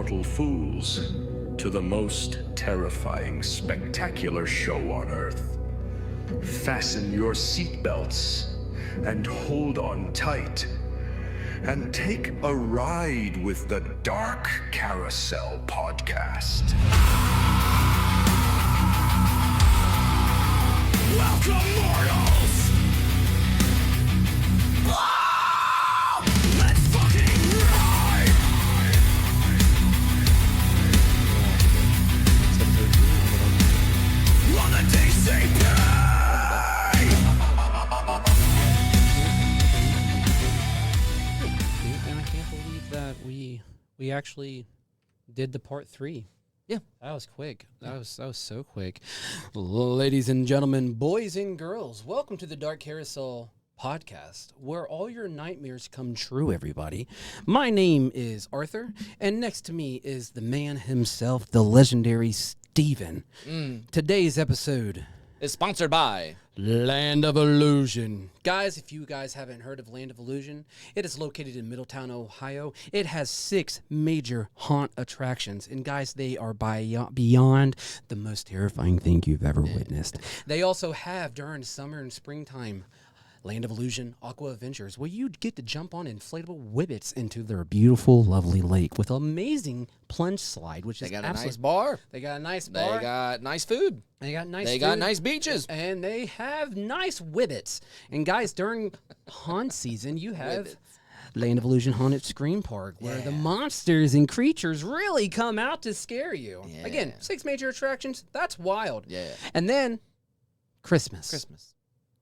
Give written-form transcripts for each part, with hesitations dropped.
mortal fools to the most terrifying, spectacular show on Earth. Fasten your seatbelts and hold on tight and take a ride with the Dark Carousel Podcast. Welcome, mortals! Let's fucking ride! On the DCP! And I can't believe that we actually did the part 3. Yeah. That was quick. That was so quick. Ladies and gentlemen, boys and girls, welcome to the Dark Carousel Podcast, where all your nightmares come true, everybody. My name is Arthur, and next to me is the man himself, the legendary Steven. Today's episode It's sponsored by Land of Illusion. Guys, if you guys haven't heard of Land of Illusion, it is located in Middletown, Ohio. It has 6 major haunt attractions. And guys, they are beyond the most terrifying thing you've ever witnessed. They also have, during summer and springtime, Land of Illusion Aqua Adventures, where you get to jump on inflatable whippets into their beautiful, lovely lake with amazing plunge slide, which is They got a nice bar. They got a nice bar. They got nice food. They got nice They food. got nice beaches. And they have nice whippets. And guys, during haunt season, you have Whippets. Land of Illusion Haunted Scream Park, where the monsters and creatures really come out to scare you. Yeah. Again, 6 major attractions. That's wild. Yeah. And then Christmas.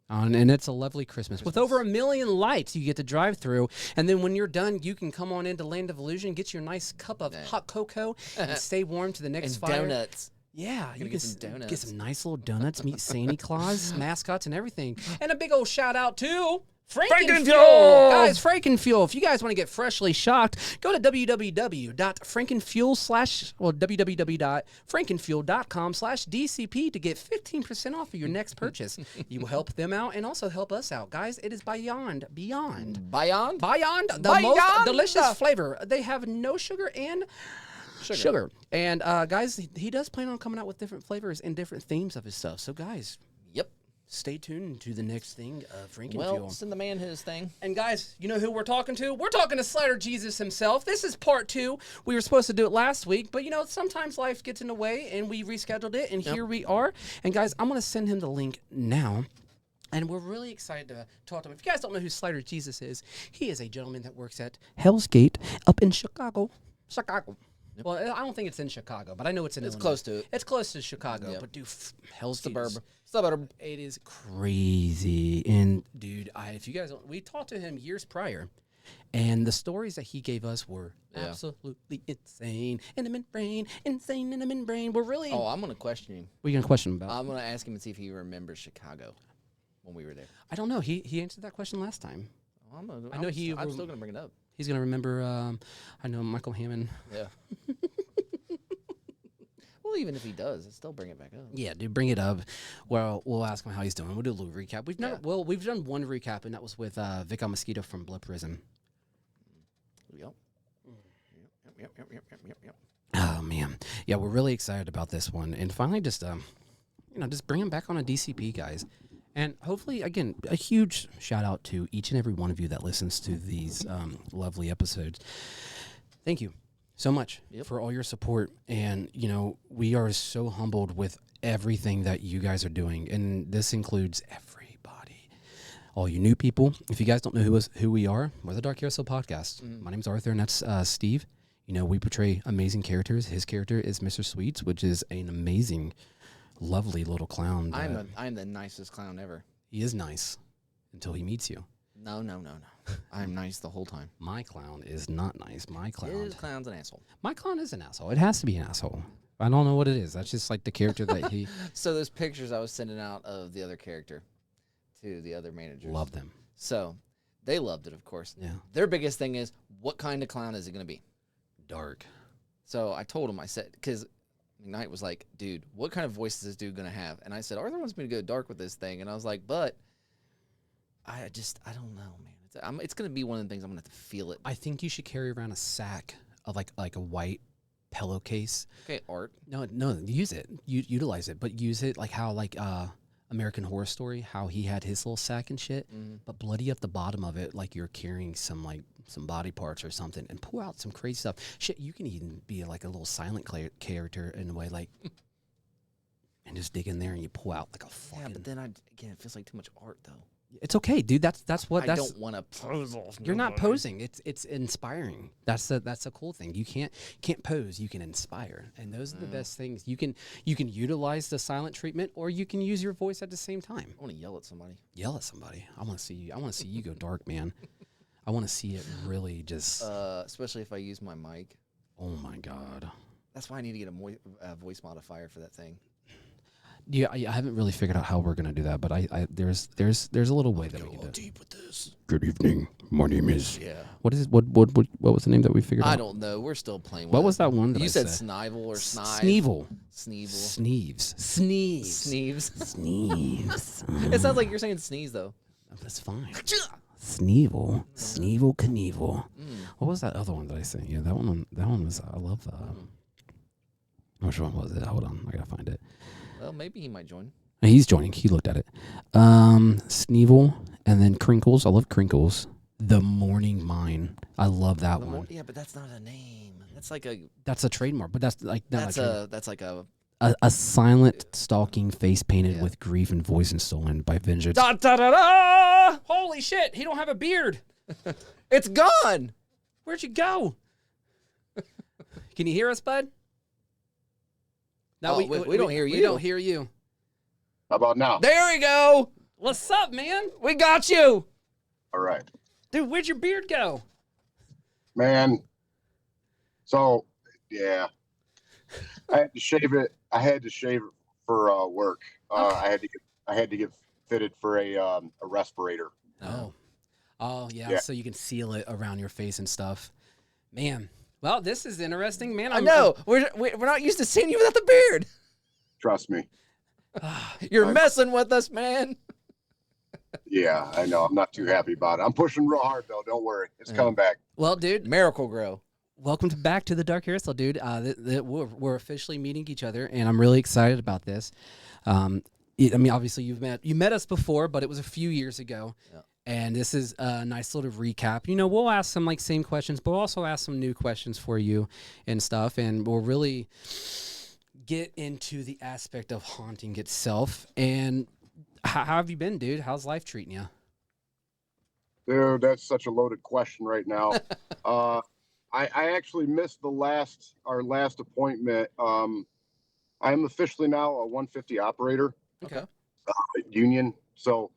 And it's a lovely Christmas. With over 1 million lights you get to drive through. And then when you're done, you can come on into Land of Illusion, get your nice cup of hot cocoa, and stay warm to the next And fire. donuts. Yeah, you get can some donuts. get some nice little donuts, meet Santa Claus, mascots, and everything. And a big old shout out to Frankenfuel! Guys, Frankenfuel. If you guys want to get freshly shocked, go to www.frankenfuel.com/DCP to get 15% off of your next purchase. You will help them out and also help us out. Guys, it is beyond Beyond? the most delicious flavor. They have no sugar and sugar. And guys, he does plan on coming out with different flavors and different themes of his stuff. So guys, Yep. stay tuned to the next thing of Frankenfuel. Well, send the man his thing. And guys, you know who we're talking to? We're talking to Slider Jesus himself. This is part 2. We were supposed to do it last week, but you know, sometimes life gets in the way and we rescheduled it, and here we are. And guys, I'm going to send him the link now. And we're really excited to talk to him. If you guys don't know who Slider Jesus is, he is a gentleman that works at Hell's Gate up in Chicago. Yep. Well, I don't think it's in Chicago, but I know it's in Illinois. Close to it. It's close to Chicago, Yep. but dude, Hell's Gate is- Suburb. it is crazy. And dude, if you guys don't, we talked to him years prior, and the stories that he gave us were absolutely insane. In the membrane, insane in the membrane. We're really. Oh, I'm going to question him. What are you gonna question him about? I'm going to ask him and see if he remembers Chicago when we were there. I don't know. He answered that question last time. I'm he I'm will- still going to bring it up. He's gonna remember. I know Michael Hammond. Yeah. Well, even if he does, still bring it back up. Yeah, dude, bring it up. Well, we'll ask him how he's doing. We'll do a little recap. We've never, Yeah. well, we've done one recap, and that was with Vic Mosquito from Blood Prison. Yep. Yep. Oh man, yeah, we're really excited about this one, and finally, just just bring him back on a DCP, guys, and hopefully, again, a huge shout out to each and every one of you that listens to these lovely episodes. Thank you so much for all your support, and we are so humbled with everything that you guys are doing, and this includes everybody. All you new people, if you guys don't know who we are, we're the Dark Carousel Podcast. My name's Arthur, and that's Steve. We portray amazing characters. His character is Mr. Sweets, which is an amazing, lovely little clown. I'm the nicest clown ever. He is nice until he meets you. No. I'm nice the whole time. My clown is not nice. My clown. His clown's an asshole. My clown is an asshole. It has to be an asshole. I don't know what it is. That's just like the character that he. So those pictures I was sending out of the other character to the other managers. Love them. So they loved it, of course. Yeah. Their biggest thing is, what kind of clown is it going to be? Dark. So I told him, I said, because Knight was like, dude, what kind of voice is this dude going to have? And I said, Arthur wants me to go dark with this thing. And I was like, but I don't know, man. It's going to be one of the things I'm going to have to feel it. I think you should carry around a sack of like a white pillowcase. Okay, art. No, use it. Utilize it, but use it like how American Horror Story, how he had his little sack and shit, but bloody up the bottom of it like you're carrying some body parts or something, and pull out some crazy stuff. Shit, you can even be like a little silent character in a way, like, and just dig in there and you pull out like a fucking. Yeah, but then again, it feels like too much art though. It's okay, dude. That's what. I don't want to pose off. You're not posing. It's inspiring. That's a cool thing. You can't pose. You can inspire, and those are the best things. You can utilize the silent treatment, or you can use your voice at the same time. I want to yell at somebody. Yell at somebody. I want to see you. I want to see you go dark, man. I want to see it really just. Especially if I use my mic. Oh my god. That's why I need to get a voice modifier for that thing. Yeah, I haven't really figured out how we're gonna do that, but there's a little way that we can do it. Deep with this. Good evening. My name is. Yeah. What is it? What was the name that we figured out? I don't know. We're still playing. What was that one? That you I said Snivel or Snive? Sneevel. Sneeves. Sneeves. It sounds like you're saying sneeze though. That's fine. Sneevel. Knievel. What was that other one that I said? Yeah, that one was. I love that. Which one was it? Hold on, I gotta find it. Well, maybe he might join. He's joining. He looked at it. Sneevel, and then Crinkles. I love Crinkles. The Morning Mine. I love that one. Yeah, but that's not a name. That's like a. That's a trademark, but that's like not That's like a silent stalking face painted with grief and voice and stolen by vengeance. Da da da da! Holy shit! He don't have a beard. It's gone. Where'd you go? Can you hear us, bud? No, we don't hear you. We don't hear you. How about now? There we go. What's up, man? We got you. All right. Dude, where'd your beard go? Man. So, yeah. I had to shave it. For work. I had to get fitted for a respirator. Oh, yeah. So you can seal it around your face and stuff. Man. Well, this is interesting, man. I know. We're not used to seeing you without the beard. Trust me. You're messing with us, man. Yeah, I know. I'm not too happy about it. I'm pushing real hard, though. Don't worry. It's coming back. Well, dude. Miracle Grow. Welcome back to the Dark Carousel, dude. We're officially meeting each other, and I'm really excited about this. I mean, obviously, you met us before, but it was a few years ago. Yeah. And this is a nice little recap. You know, we'll ask some same questions, but we'll also ask some new questions for you and stuff. And we'll really get into the aspect of haunting itself. And how have you been, dude? How's life treating you? Dude, that's such a loaded question right now. I actually missed our last appointment. I am officially now a 150 operator. Okay. Union. So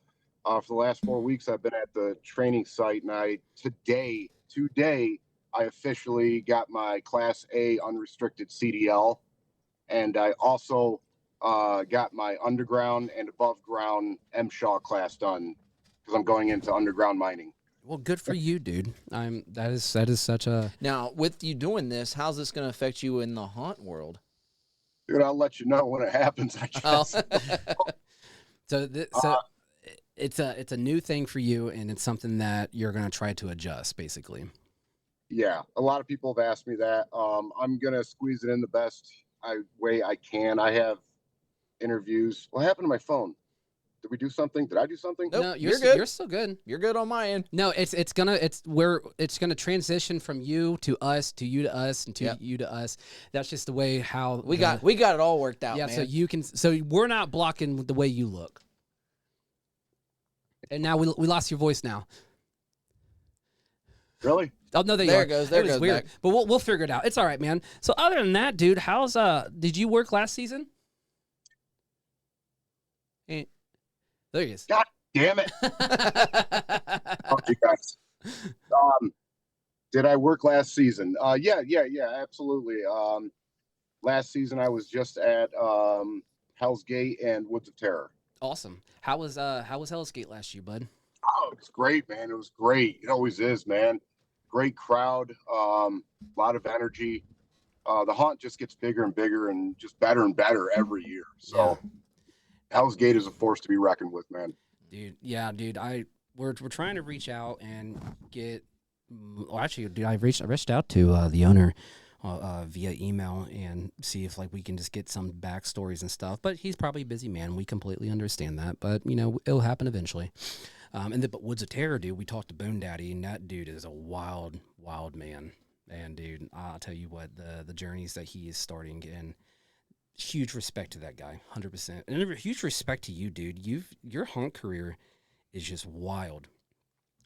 for the last 4 weeks, I've been at the training site, and today, I officially got my Class A unrestricted CDL, and I also got my underground and above ground MSHA class done because I'm going into underground mining. Well, good for you, dude. That is such a. Now, with you doing this, how's this going to affect you in the haunt world? Dude, I'll let you know when it happens, I guess. So it's a new thing for you, and it's something that you're going to try to adjust, basically. Yeah, a lot of people have asked me that. I'm going to squeeze it in the best way I can. I have interviews. What happened to my phone? Did we do something? Did I do something? Nope, No, you're good. You're still good. You're good on my end. No, it's gonna transition from you to us to you to us and to you to us. That's just the way how we got it all worked out. Yeah, man. so we're not blocking the way you look. And now we lost your voice now. Really? Oh no, there it goes. There it goes weird. Back. But we'll figure it out. It's all right, man. So other than that, dude, how's did you work last season? There he is. God damn it. Okay, guys. Did I work last season? Yeah, absolutely. Last season I was just at Hell's Gate and Woods of Terror. Awesome. How was Hell's Gate last year, bud? Oh, it's great, man. It was great. It always is, man. Great crowd, a lot of energy. The haunt just gets bigger and bigger and just better and better every year. So Hell's Gate is a force to be reckoned with, man. Dude, yeah, dude. We're trying to reach out and get. Well, actually, dude, I reached out to the owner via email and see if like we can just get some backstories and stuff. But he's probably a busy man. We completely understand that. But you know, it'll happen eventually. But Woods of Terror, dude, we talked to Bone Daddy, and that dude is a wild, wild man. And dude, I'll tell you what, the journeys that he is starting, and huge respect to that guy, 100%. And a huge respect to you, dude. Your hunt career is just wild.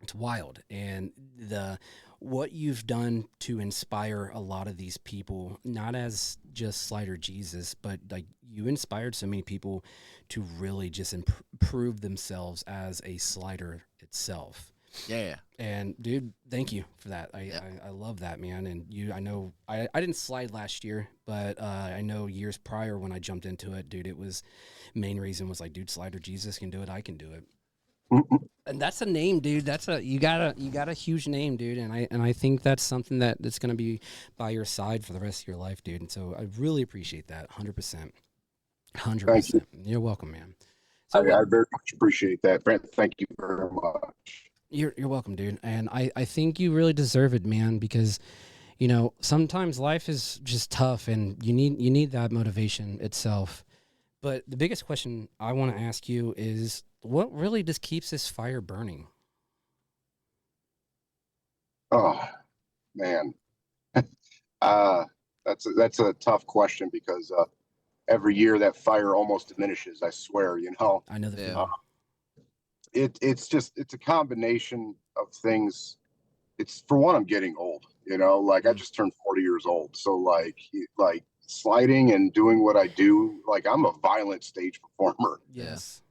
It's wild, and what you've done to inspire a lot of these people, not as just Slider Jesus, but like you inspired so many people to really just improve themselves as a slider itself. Yeah. And dude, thank you for that. I love that, man. And I know I didn't slide last year, but I know years prior when I jumped into it, dude, it was main reason was like, dude, Slider Jesus can do it. I can do it. And that's a name, dude. You got a huge name, dude. And I think that's something that's going to be by your side for the rest of your life, dude. And so I really appreciate that. 100%. 100%. Thank you. You're welcome, man. So I very much appreciate that, Brent. Thank you very much. You're welcome, dude. And I think you really deserve it, man, because you know, sometimes life is just tough and you need that motivation itself. But the biggest question I want to ask you is, what really just keeps this fire burning? Oh, man. That's a tough question because every year that fire almost diminishes, I swear, you know. I know the Yeah. feeling. It's a combination of things. It's, for one, I'm getting old, you know, like I just turned 40 years old. So like sliding and doing what I do, like I'm a violent stage performer. Yes.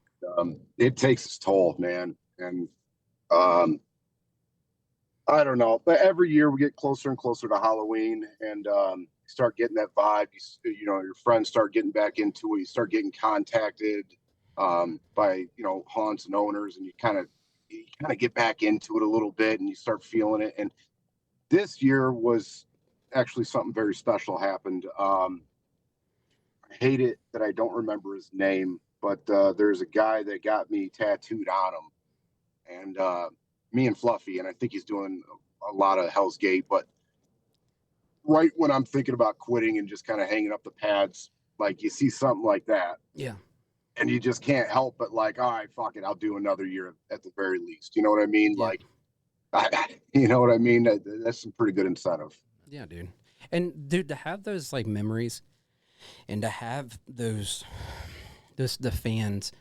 It takes its toll, man. And I don't know, but every year we get closer and closer to Halloween, and start getting that vibe. You know, your friends start getting back into it. You start getting contacted by, you know, haunts and owners, and you kind of get back into it a little bit, and you start feeling it. And this year was actually something very special happened. I hate it that I don't remember his name, but there's a guy that got me tattooed on him, and me and Fluffy, and I think he's doing a lot of Hell's Gate. But right when I'm thinking about quitting and just kind of hanging up the pads, like you see something like that, Yeah. and you just can't help but like, all right, fuck it, I'll do another year at the very least. You know what I mean? Yeah. Like, you know what I mean? That's some pretty good incentive. Yeah, dude. And dude, to have those like memories, and to have the fans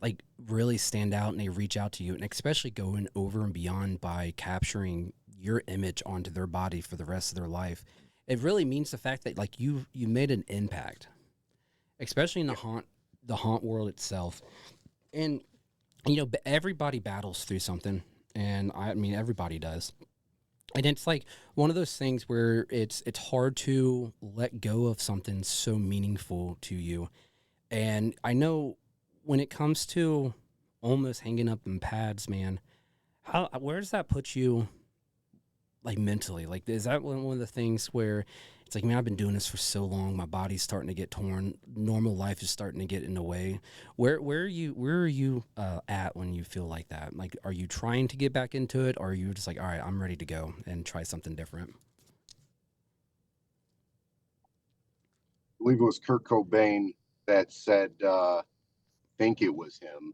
like really stand out and they reach out to you, and especially going over and beyond by capturing your image onto their body for the rest of their life, it really means the fact that like you made an impact, especially in the haunt world itself. And you know, everybody battles through something, and I mean everybody does. And it's like one of those things where it's hard to let go of something so meaningful to you. And I know when it comes to almost hanging up in pads, man, where does that put you, like mentally? Like, is that one of the things where it's like, man, I've been doing this for so long, my body's starting to get torn, normal life is starting to get in the way. Where are you at when you feel like that? Like, are you trying to get back into it, or are you just like, all right, I'm ready to go and try something different? I believe it was Kurt Cobain that said, think it was him,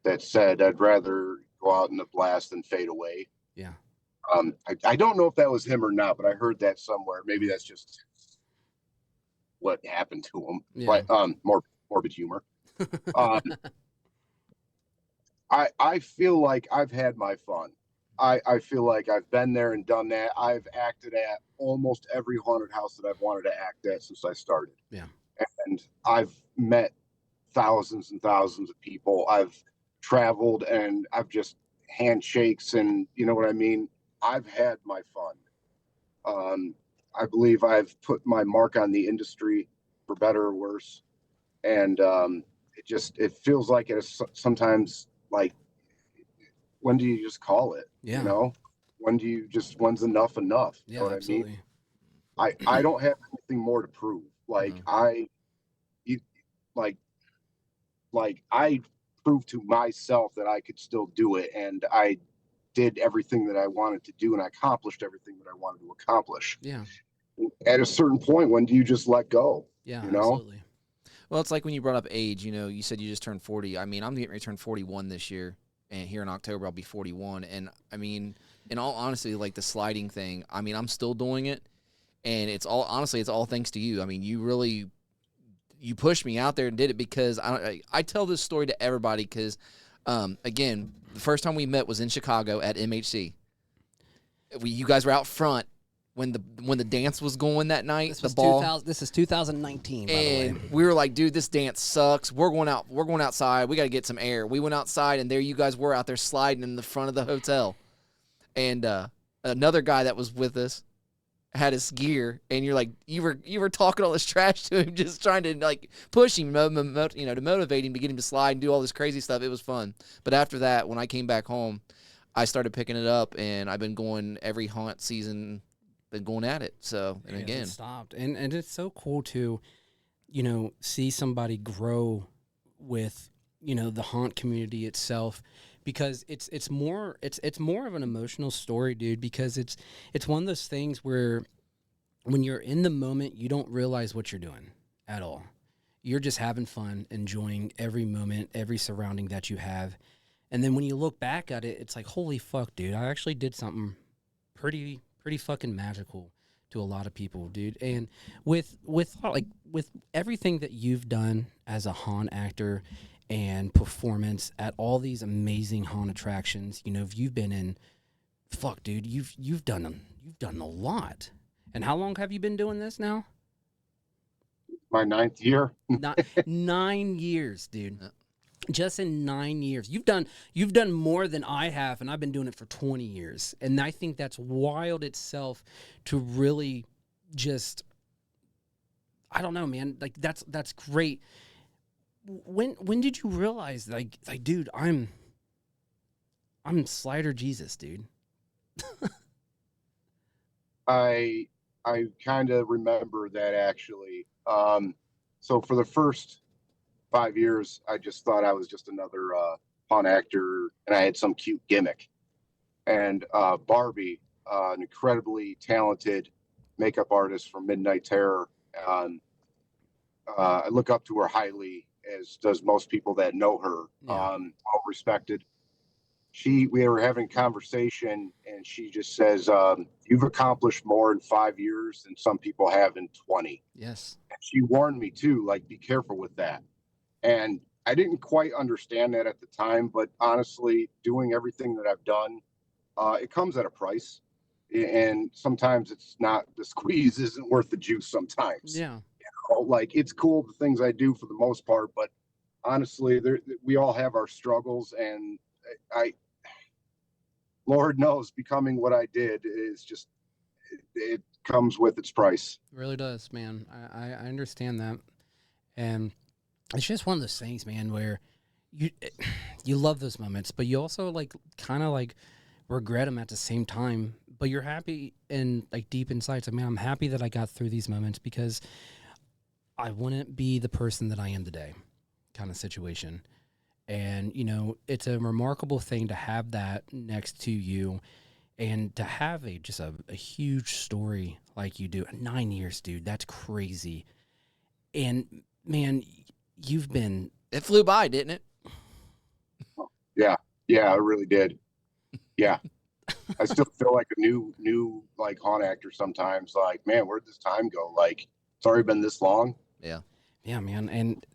that said, I'd rather go out in the blast than fade away. Yeah. I don't know if that was him or not, but I heard that somewhere. Maybe that's just what happened to him. Yeah. But morbid humor. I feel like I've had my fun. I feel like I've been there and done that. I've acted at almost every haunted house that I've wanted to act at since I started. Yeah. And I've met thousands and thousands of people. I've traveled and I've just handshakes, and you know what I mean? I've had my fun. I believe I've put my mark on the industry, for better or worse. And it feels like it is sometimes like, when do you just call it? Yeah. You know, when's enough? You Yeah, know what absolutely. I mean? I don't have anything more to prove. Like I proved to myself that I could still do it, and I did everything that I wanted to do, and I accomplished everything that I wanted to accomplish. Yeah. at a certain point, when do you just let go? Yeah, You know? absolutely. Well, it's like when you brought up age, you said you just turned 40. I mean, I'm getting ready to turn 41 this year, and here in October I'll be 41. And I mean, in all honesty, like the sliding thing, I mean, I'm still doing it, and it's all thanks to you. I mean, you pushed me out there and did it, because I tell this story to everybody because, again, the first time we met was in Chicago at MHC. You guys were out front when the dance was going that night. This the was ball. 2000. This is 2019, by the way. And we were like, dude, this dance sucks. We're going outside. We got to get some air. We went outside, and there you guys were out there sliding in the front of the hotel. And another guy that was with us had his gear, and you're like, you were talking all this trash to him, just trying to like push him, to motivate him, to get him to slide and do all this crazy stuff. It was fun. But after that, when I came back home, I started picking it up, and I've been going every haunt season. Been going at it. So, and again, it stopped. And it's so cool to, see somebody grow with, the haunt community itself, because it's more of an emotional story, dude, because it's one of those things where when you're in the moment, you don't realize what you're doing at all. You're just having fun, enjoying every moment, every surrounding that you have. And then when you look back at it, it's like, holy fuck, dude, I actually did something pretty fucking magical to a lot of people, dude. And with everything that you've done as a haunt actor and performance at all these amazing haunt attractions, you've been in, fuck, dude, you've done a lot. And how long have you been doing this now? My 9th year. 9 years, dude. Just in 9 years, you've done more than I have, and I've been doing it for 20 years. And I think that's wild itself to really just, I don't know, man. Like that's great. When did you realize, like, dude, I'm Slider Jesus, dude? I kind of remember that, actually. So for the first 5 years, I just thought I was just another pawn actor, and I had some cute gimmick. And Barbie, an incredibly talented makeup artist from Midnight Terror, I look up to her highly, as does most people that know her. Yeah. Well respected. We were having a conversation, and she just says, "You've accomplished more in 5 years than some people have in 20." Yes. And she warned me too, like, be careful with that. And I didn't quite understand that at the time, but honestly, doing everything that I've done, it comes at a price. And sometimes it's not, the squeeze isn't worth the juice sometimes. Yeah. Like, it's cool, the things I do for the most part, but honestly, we all have our struggles, and Lord knows, becoming what I did is just, it comes with its price. It really does, man. I understand that. And it's just one of those things, man, where you love those moments, but you also kind of regret them at the same time. But you're happy, and deep inside, so, man, I'm happy that I got through these moments, because I wouldn't be the person that I am today, kind of situation. And it's a remarkable thing to have that next to you, and to have just a huge story like you do. 9 years, dude, that's crazy. And man, it flew by, didn't it? Yeah, it really did. Yeah. I still feel like a new haunt actor sometimes. Like, man, where'd this time go? Like, it's already been this long. Yeah, man. And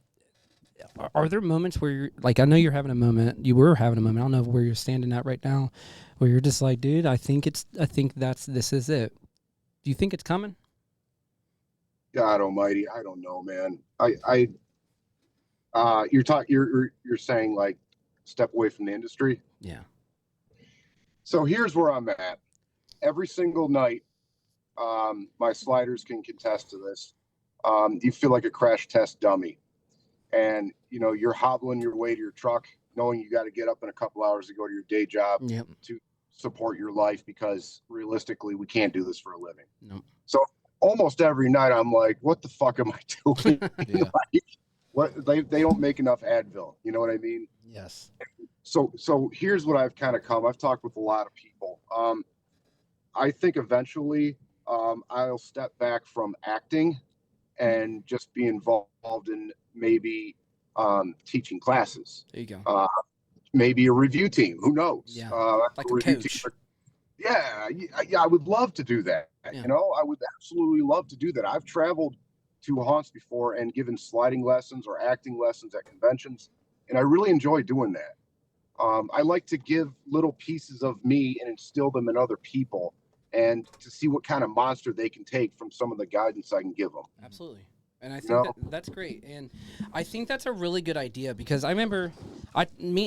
are there moments where you're I know you're having a moment, you were having a moment, I don't know where you're standing at right now, where you're just like, dude, this is it. Do you think it's coming? God almighty, I don't know, man. You're saying, like, step away from the industry? Yeah. So here's where I'm at. Every single night, my sliders can contest to this. You feel like a crash test dummy, and you're hobbling your way to your truck, knowing you got to get up in a couple hours to go to your day job. Yep. To support your life, because realistically, we can't do this for a living. Nope. So almost every night, I'm like, what the fuck am I doing? Yeah. What they don't make enough Advil. You know what I mean? Yes. So here's what I've kind of come. I've talked with a lot of people. I think eventually I'll step back from acting and just be involved in maybe teaching classes. There you go. Maybe a review team. Who knows? Yeah. A Like a review coach. team. Yeah, I would love to do that. Yeah. You know, I would absolutely love to do that. I've traveled to haunts before and given sliding lessons or acting lessons at conventions, and I really enjoy doing that. I like to give little pieces of me and instill them in other people, and to see what kind of monster they can take from some of the guidance I can give them. Absolutely. And I think No. that's great. And I think that's a really good idea because I remember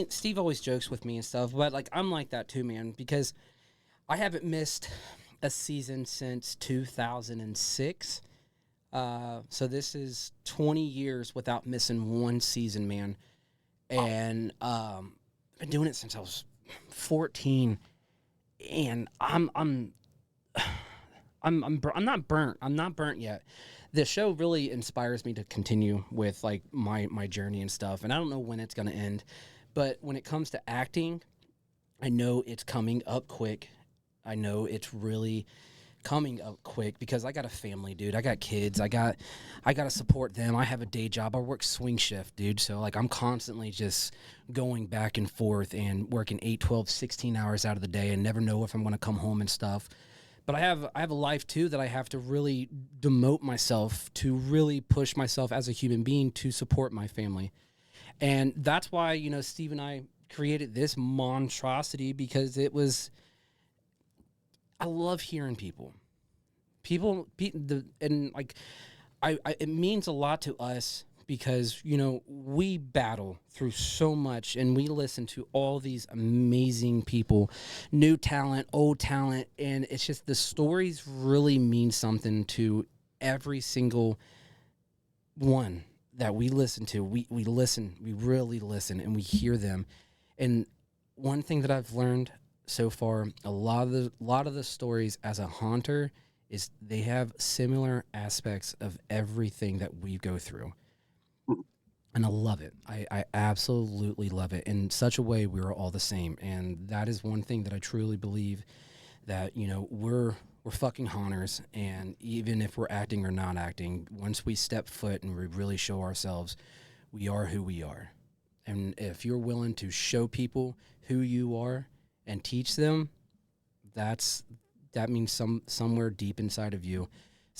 Steve always jokes with me and stuff, but like I'm like that too, man, because I haven't missed a season since 2006. So this is 20 years without missing one season, man. And I've been doing it since I was 14, and I'm not burnt. I'm not burnt yet. The show really inspires me to continue with like my journey and stuff. And I don't know when it's gonna end, but when it comes to acting, I know it's coming up quick. I know it's really coming up quick because I got a family, dude. I got kids. I got to support them. I have a day job. I work swing shift, dude. So like I'm constantly just going back and forth and working 8, 12, 16 hours out of the day and never know if I'm going to come home and stuff. But I have a life too that I have to really demote myself to really push myself as a human being to support my family. And that's why, you know, Steve and I created this monstrosity because I love hearing people. It means a lot to us because, you know, we battle through so much and we listen to all these amazing people, new talent, old talent, and it's just the stories really mean something to every single one that we listen to. We listen, we really listen, and we hear them. And one thing that I've learned so far, a lot of the stories as a haunter is they have similar aspects of everything that we go through. And I love it. I absolutely love it. In such a way, we're all the same. And that is one thing that I truly believe that, you know, we're fucking haunters. And even if we're acting or not acting, once we step foot and we really show ourselves, we are who we are. And if you're willing to show people who you are and teach them, that means somewhere deep inside of you,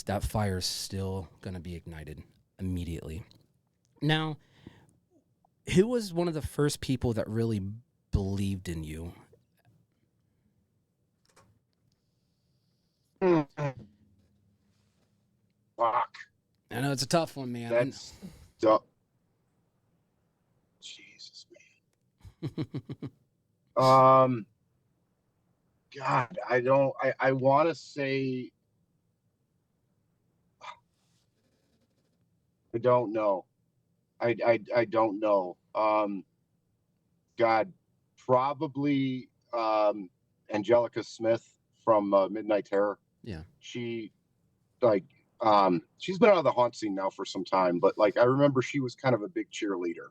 that fire's still going to be ignited immediately. Now, who was one of the first people that really believed in you? Fuck. I know it's a tough one, man. That's tough. Jesus, man. God, I want to say, I don't know. I don't know. God, probably Angelica Smith from Midnight Terror. Yeah. She's been out of the haunt scene now for some time, but like I remember she was kind of a big cheerleader.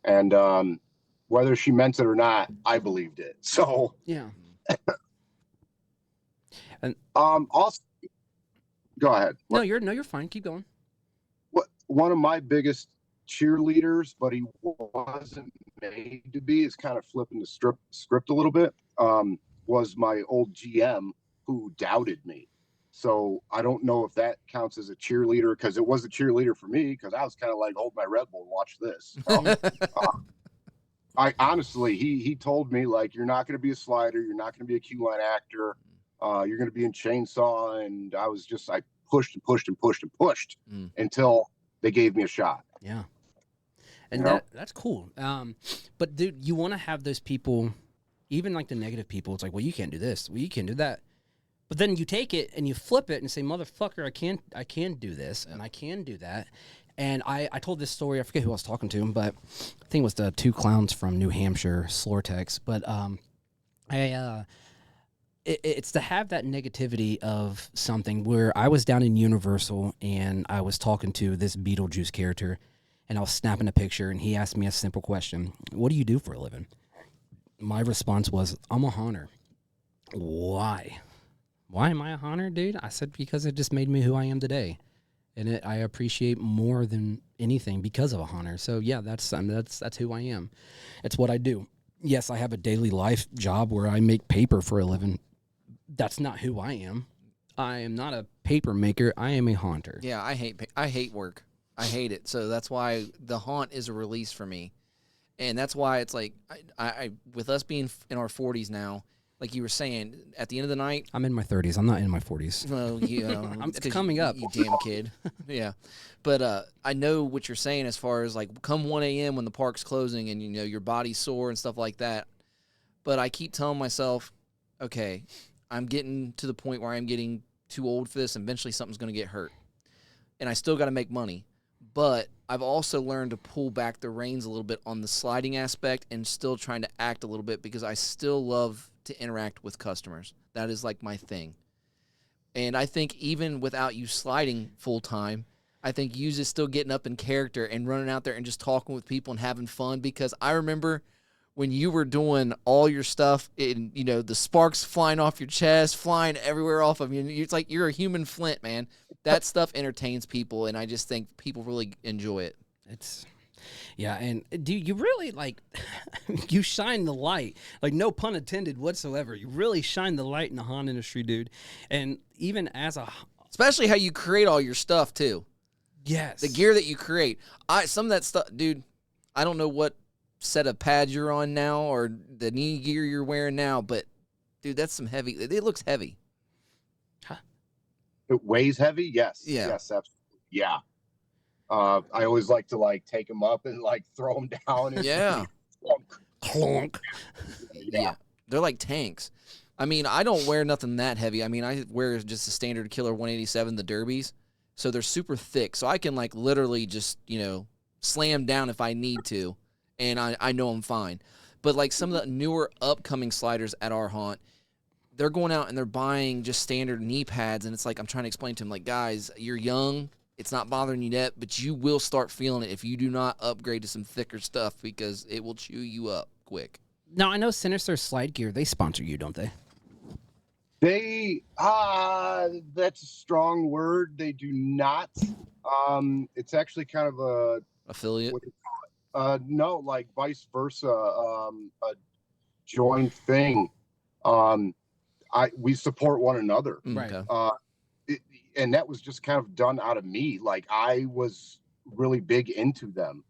And whether she meant it or not, I believed it. So yeah. And also, go ahead. No, you're fine. Keep going. One of my biggest cheerleaders, but he wasn't made to be, is kind of flipping the script a little bit, was my old GM who doubted me. So I don't know if that counts as a cheerleader, because it was a cheerleader for me, because I was kind of like, hold my Red Bull and watch this. I honestly, he told me, like, you're not going to be a slider, you're not going to be a Q-line actor, you're going to be in Chainsaw, and I pushed and pushed and pushed and pushed until they gave me a shot. Yeah. And that's cool. But dude, you want to have those people, even like the negative people. It's like, well, you can't do this. Well, you can't do that. But then you take it and you flip it and say, motherfucker, I can do this and I can do that. And I told this story. I forget who I was talking to, but I think it was the two clowns from New Hampshire, Slortex. But it's to have that negativity of something where I was down in Universal and I was talking to this Beetlejuice character and I was snapping a picture and he asked me a simple question. What do you do for a living? My response was, I'm a haunter. Why? Why am I a haunter, dude? I said because it just made me who I am today. And I appreciate more than anything because of a haunter. So yeah, that's who I am. It's what I do. Yes, I have a daily life job where I make paper for a living. That's not who I am. I am not a paper maker. I am a haunter. Yeah, I hate work. I hate it. So that's why the haunt is a release for me. And that's why it's like, I with us being in our 40s now, like you were saying, at the end of the night. I'm in my 30s. I'm not in my 40s. Well, it's coming up. You damn kid. Yeah. But I know what you're saying as far as like come 1 a.m. when the park's closing and, your body's sore and stuff like that. But I keep telling myself, okay, I'm getting to the point where I'm getting too old for this. And eventually something's going to get hurt. And I still got to make money. But I've also learned to pull back the reins a little bit on the sliding aspect and still trying to act a little bit because I still love to interact with customers. That is like my thing. And I think even without you sliding full time, I think you just still getting up in character and running out there and just talking with people and having fun, because I remember when you were doing all your stuff and, the sparks flying off your chest, flying everywhere off of you. It's like you're a human flint, man. That stuff entertains people, and I just think people really enjoy it. Yeah, and dude, you really you shine the light, no pun intended whatsoever. You really shine the light in the haunt industry, dude. And even especially how you create all your stuff too. Yes, the gear that you create. Some of that stuff, dude. I don't know what set of pads you're on now or the knee gear you're wearing now, but dude, that's some heavy. It looks heavy. Huh? It weighs heavy. Yes. Yeah. Yes. Absolutely. Yeah. I always like to take them up and throw them down. And yeah. Clunk. Yeah. They're like tanks. I mean, I don't wear nothing that heavy. I mean, I wear just a standard Killer 187, the derbies. So they're super thick. So I can literally just, slam down if I need to. And I know I'm fine. But some of the newer upcoming sliders at our haunt, they're going out and they're buying just standard knee pads. And it's I'm trying to explain to them, guys, you're young. It's not bothering you yet, but you will start feeling it if you do not upgrade to some thicker stuff, because it will chew you up quick. Now, I know Sinister Slide Gear, they sponsor you, don't they? That's a strong word. They do not. It's actually kind of a affiliate. No, vice versa. A joint thing. We support one another. Right. And that was just kind of done out of me. I was really big into them.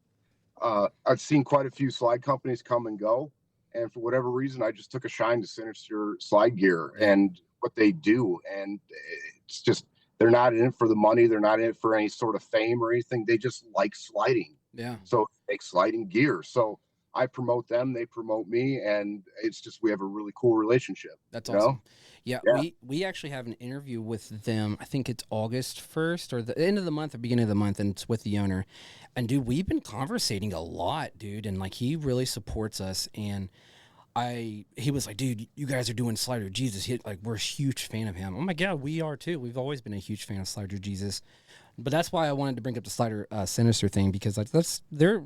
I've seen quite a few slide companies come and go, and for whatever reason, I just took a shine to Sinister Slide Gear and what they do. And it's just, they're not in it for the money. They're not in it for any sort of fame or anything. They just like sliding. Yeah. So they make sliding gear. So I promote them, they promote me, and it's just, we have a really cool relationship. That's awesome. Yeah, we actually have an interview with them. I think it's August 1st or the end of the month or beginning of the month, and it's with the owner. And dude, we've been conversating a lot, dude, and he really supports us. And he was like, dude, you guys are doing Slider Jesus. We're a huge fan of him. Oh my God, we are too. We've always been a huge fan of Slider Jesus. But that's why I wanted to bring up the Slider Sinister thing, because they're,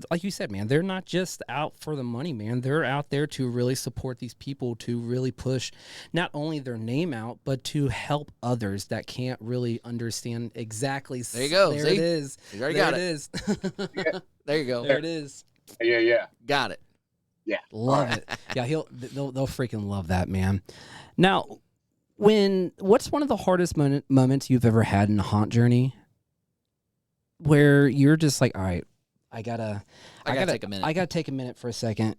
like you said, man, they're not just out for the money, man. They're out there to really support these people, to really push not only their name out, but to help others that can't really understand exactly. There you go. There it is. You already got it. Is. Yeah. There you go. There it is. Yeah. Got it. Yeah. Love it. Yeah, they'll freaking love that, man. Now, what's one of the hardest moments you've ever had in a haunt journey where you're just all right, I gotta take a minute. I gotta take a minute for a second.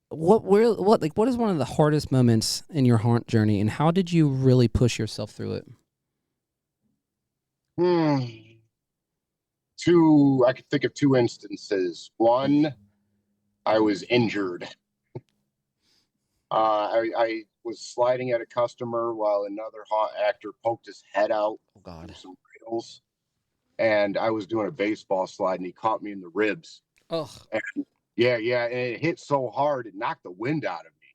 What is one of the hardest moments in your haunt journey, and how did you really push yourself through it? I could think of two instances. One, I was injured. I was sliding at a customer while another haunt actor poked his head out. Oh God! Some rails, and I was doing a baseball slide, and he caught me in the ribs. Oh, and and it hit so hard it knocked the wind out of me.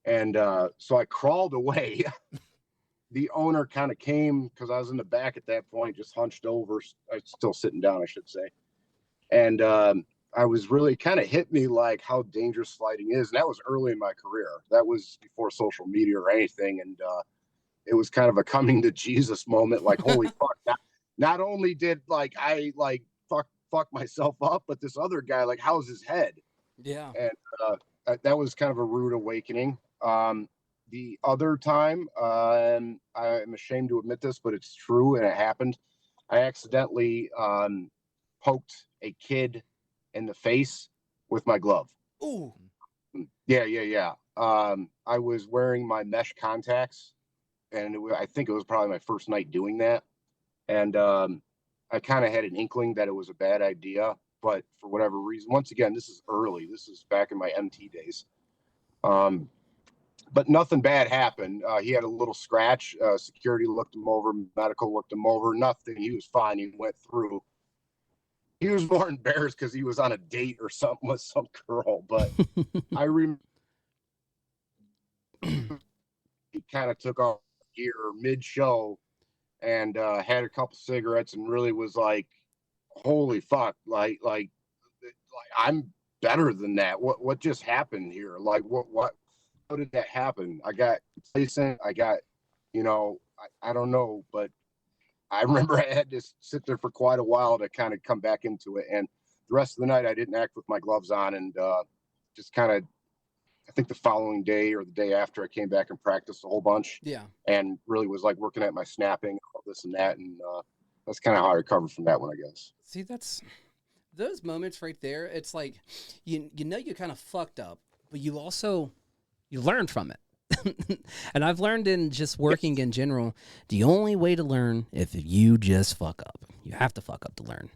And so I crawled away. The owner kind of came, because I was in the back at that point, just hunched over. I was still sitting down, I should say. And I was really kind of hit me how dangerous sliding is. And that was early in my career. That was before social media or anything. And it was kind of a coming to Jesus moment. Like, holy fuck! Not only did like I like fuck myself up, but this other guy, like, how's his head? Yeah. And that was kind of a rude awakening. The other time, I'm ashamed to admit this, but it's true and it happened. I accidentally poked a kid in the face with my glove. Ooh. Yeah. I was wearing my mesh contacts, and I think it was probably my first night doing that. And I kind of had an inkling that it was a bad idea, but for whatever reason, once again, this is early. This is back in my MT days. But nothing bad happened. He had a little scratch. Security looked him over. Medical looked him over. Nothing. He was fine. He went through. He was more embarrassed because he was on a date or something with some girl. But I remember he kind of took off gear mid-show and had a couple cigarettes and really was like, holy fuck, like I'm better than that. What just happened here? Like, what how did that happen? I got complacent. I got, I don't know, but I remember I had to sit there for quite a while to kind of come back into it. And the rest of the night I didn't act with my gloves on, and just kind of, I think the following day or the day after, I came back and practiced a whole bunch. Yeah. And really was like working at my snapping, all this and that. And that's kind of how I recovered from that one, I guess. See, that's those moments right there. It's like, you kind of fucked up, but you learned from it. And I've learned in just working in general, the only way to learn if you just fuck up. You have to fuck up to learn.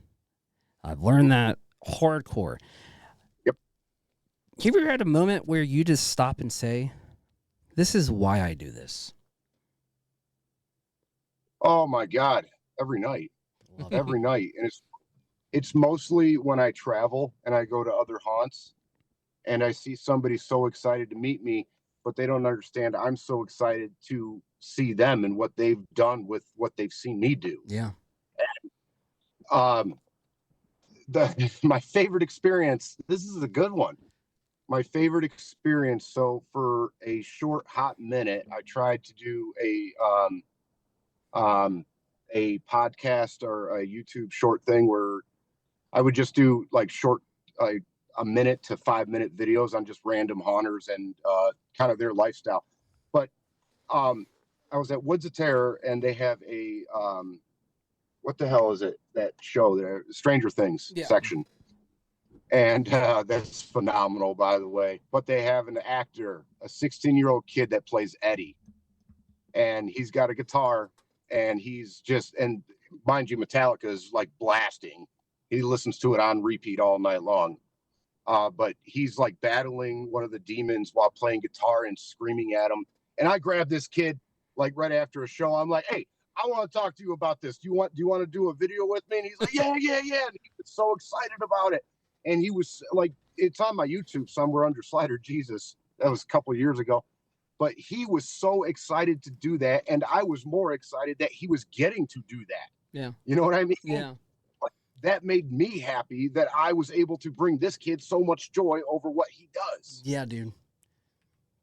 I've learned that hardcore. Yep. Have you ever had a moment where you just stop and say, this is why I do this? Oh my God. Every night. Every night. And it's mostly when I travel and I go to other haunts and I see somebody so excited to meet me, but they don't understand I'm so excited to see them and what they've done with what they've seen me do. Yeah. And, my favorite experience, this is a good one. My favorite experience. So for a short hot minute, I tried to do a podcast or a YouTube short thing where I would just do like short, like a minute to 5 minute videos on just random haunters and kind of their lifestyle. But I was at Woods of Terror and they have a what the hell is it, that show there, Stranger Things section, and that's phenomenal, by the way. But they have an actor, a 16-year-old kid that plays Eddie, and he's got a guitar and he's just, and mind you, Metallica is like blasting. He listens to it on repeat all night long. But he's like battling one of the demons while playing guitar and screaming at him. And I grabbed this kid like right after a show. I'm like, hey, I want to talk to you about this. Do you want to do a video with me? And he's like, yeah. And he was so excited about it. And he was like, it's on my YouTube somewhere under Slider Jesus. That was a couple of years ago. But he was so excited to do that. And I was more excited that he was getting to do that. Yeah. You know what I mean? Yeah. That made me happy that I was able to bring this kid so much joy over what he does. Yeah, dude.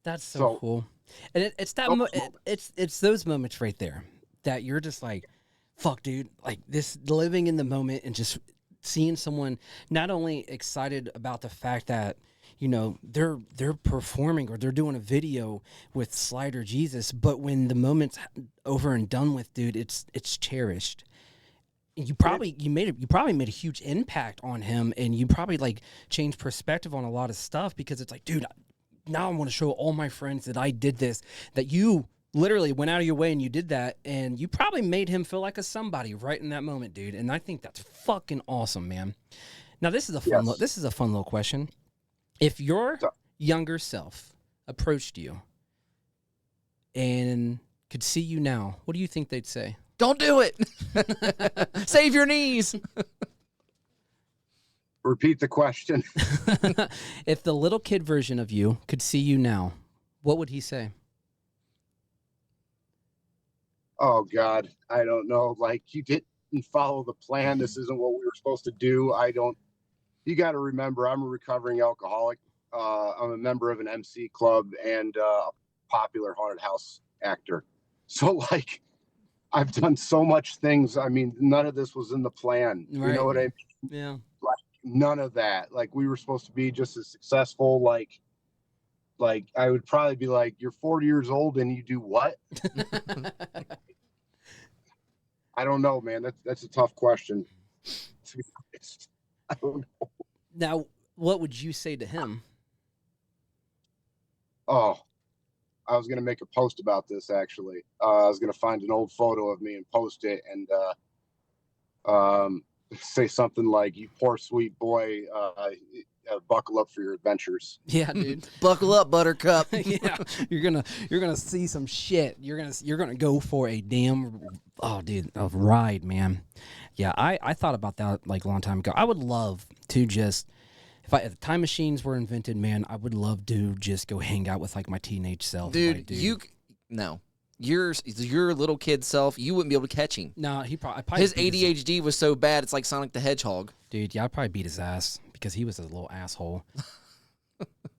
That's so cool. And it's that it's those moments right there that you're just like, fuck, dude, like this, living in the moment and just seeing someone not only excited about the fact that, they're performing or they're doing a video with Slider Jesus, but when the moment's over and done with, dude, it's cherished. You probably made a huge impact on him, and you probably like changed perspective on a lot of stuff, because it's like, dude, now I want to show all my friends that I did this, that you literally went out of your way and you did that, and you probably made him feel like a somebody right in that moment, dude. And I think that's fucking awesome, man. Now this is a fun little question. If your younger self approached you and could see you now, what do you think they'd say? Don't do it. Save your knees. Repeat the question. If the little kid version of you could see you now, what would he say? Oh God, I don't know. Like, you didn't follow the plan. This isn't what we were supposed to do. You got to remember, I'm a recovering alcoholic. I'm a member of an MC club and a popular haunted house actor. So like, I've done so much things. I mean, none of this was in the plan. Right. You know what I mean? Yeah. Like, none of that. Like, we were supposed to be just as successful. Like I would probably be like, you're 40 years old and you do what? I don't know, man. That's a tough question. To be honest. I don't know. Now, what would you say to him? Oh, I was going to make a post about this, actually. I was going to find an old photo of me and post it and say something like, you poor sweet boy, buckle up for your adventures. Yeah, dude. Buckle up, Buttercup. Yeah, you're gonna see some shit. You're gonna go for a damn a ride, man. Yeah, I thought about that like a long time ago. I would love to just if time machines were invented, man, I would love to just go hang out with like my teenage self. Dude, your little kid self, you wouldn't be able to catch him. No, His ADHD was so bad, it's like Sonic the Hedgehog. Dude, yeah, I'd probably beat his ass because he was a little asshole.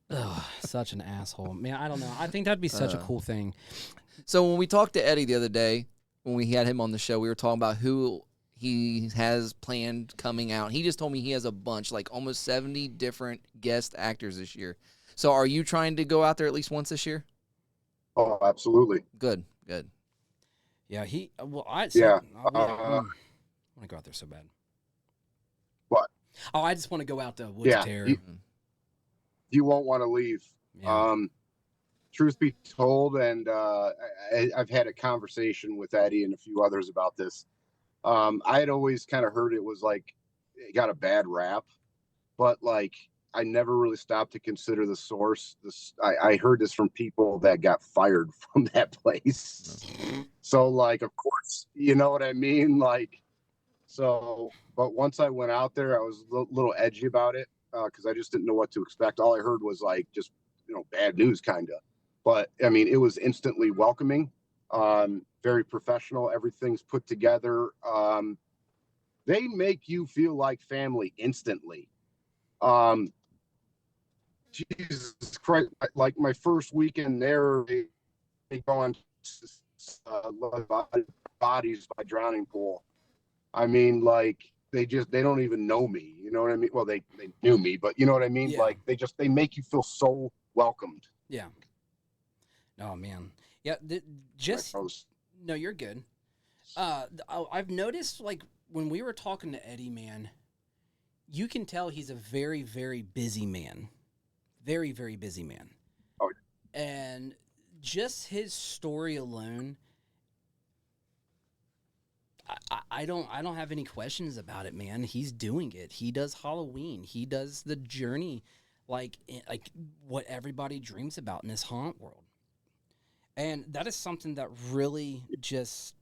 Ugh, such an asshole. Man, I don't know. I think that'd be such a cool thing. So when we talked to Eddie the other day, when we had him on the show, we were talking about who he has planned coming out. He just told me he has a bunch, like almost 70 different guest actors this year. So are you trying to go out there at least once this year? Oh, absolutely. Good. Yeah, I want to go out there so bad. What? Oh, I just want to go out to Woods Terry. You won't want to leave. Yeah. Truth be told, and I've had a conversation with Eddie and a few others about this. I had always kind of heard it was like it got a bad rap, but like I never really stopped to consider the source. I heard this from people that got fired from that place. So like, of course, you know what I mean? Like, so, but once I went out there, I was a little edgy about it because I just didn't know what to expect. All I heard was like, just, bad news kind of. But I mean, it was instantly welcoming, very professional. Everything's put together. They make you feel like family instantly. Jesus Christ, like my first weekend there, they go on bodies by drowning pool. I mean, like they don't even know me. You know what I mean? Well, they knew me, but you know what I mean? Yeah. Like they make you feel so welcomed. Yeah. Oh man. Yeah. No, you're good. I've noticed like when we were talking to Eddie, man, you can tell he's a very, very busy man. Very, very busy man. Oh. And just his story alone, I don't have any questions about it, man. He's doing it. He does Halloween. He does the journey, like what everybody dreams about in this haunt world. And that is something that really just,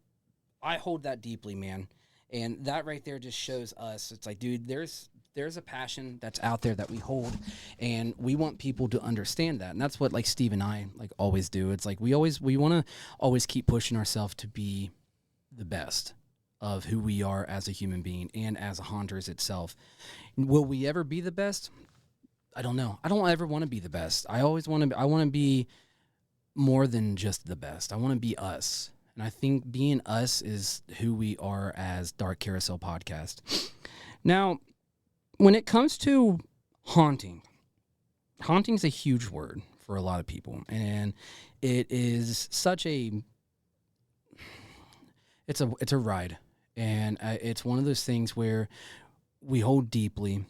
I hold that deeply, man. And that right there just shows us, it's like, dude, there's a passion that's out there that we hold, and we want people to understand that. And that's what like Steve and I like always do. It's like we want to always keep pushing ourselves to be the best of who we are as a human being and as a haunters itself. Will we ever be the best? I don't know. I don't ever want to be the best. I want to be more than just the best. I want to be us. And I think being us is who we are as Dark Carousel Podcast. Now, when it comes to haunting's a huge word for a lot of people, and it is such it's a ride, and it's one of those things where we hold deeply.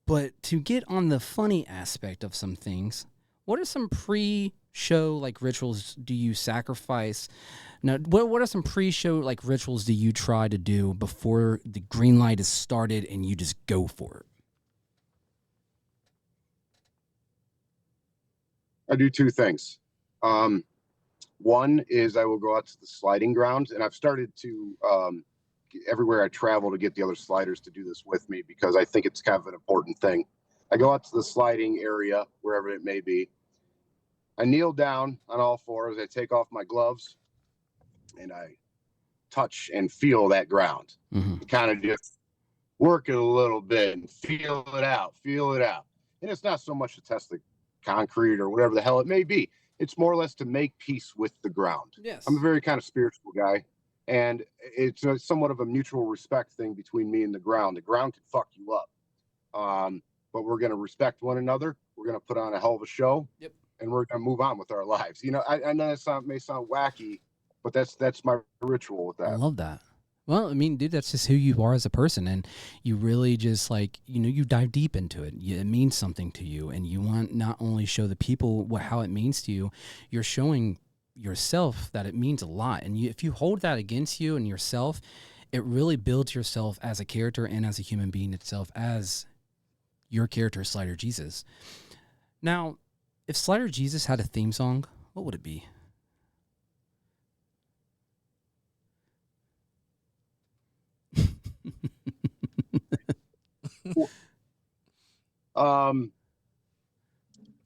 But to get on the funny aspect of some things, what are some pre-show like rituals do you sacrifice? Now, what are some pre-show like rituals do you try to do before the green light is started and you just go for it? I do two things. One is I will go out to the sliding grounds, and I've started to everywhere I travel to get the other sliders to do this with me because I think it's kind of an important thing. I go out to the sliding area, wherever it may be. I kneel down on all fours. I take off my gloves, and I touch and feel that ground. Mm-hmm. Kind of just work it a little bit and feel it out. And it's not so much to test the concrete or whatever the hell it may be. it's more or less to make peace with the ground. Yes. I'm a very kind of spiritual guy, and it's somewhat of a mutual respect thing between me and the ground. The ground can fuck you up, but we're going to respect one another. We're going to put on a hell of a show, Yep. and we're going to move on with our lives. You know, I know that may sound wacky, but that's my ritual with I that. love that. Well, I mean, dude, that's just who you are as a person, and you really just like, you know, you dive deep into it. It means something to you, and you want not only show the people how it means to you, you're showing yourself that it means a lot. And if you hold that against you and yourself, it really builds yourself as a character and as a human being itself, as your character, Slider Jesus. Now, if Slider Jesus had a theme song, what would it be? Oh,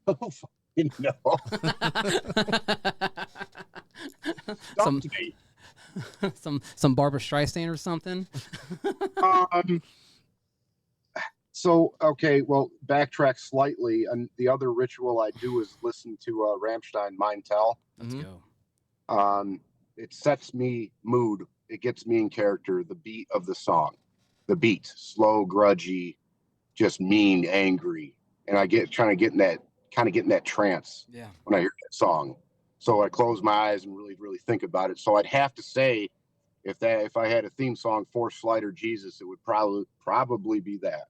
fucking no. some, To me. some Barbara Streisand or something. So, okay, well, backtrack slightly. And the other ritual I do is listen to Rammstein Mein Tell. Let's Mhm. go. It sets me mood. It gets me in character. The beat of the song, the beat, slow, grudgy, just mean, angry, and I get in that trance Yeah. when I hear that song. So I close my eyes and really, really think about it. So I'd have to say, if I had a theme song for Slider Jesus, it would probably be that.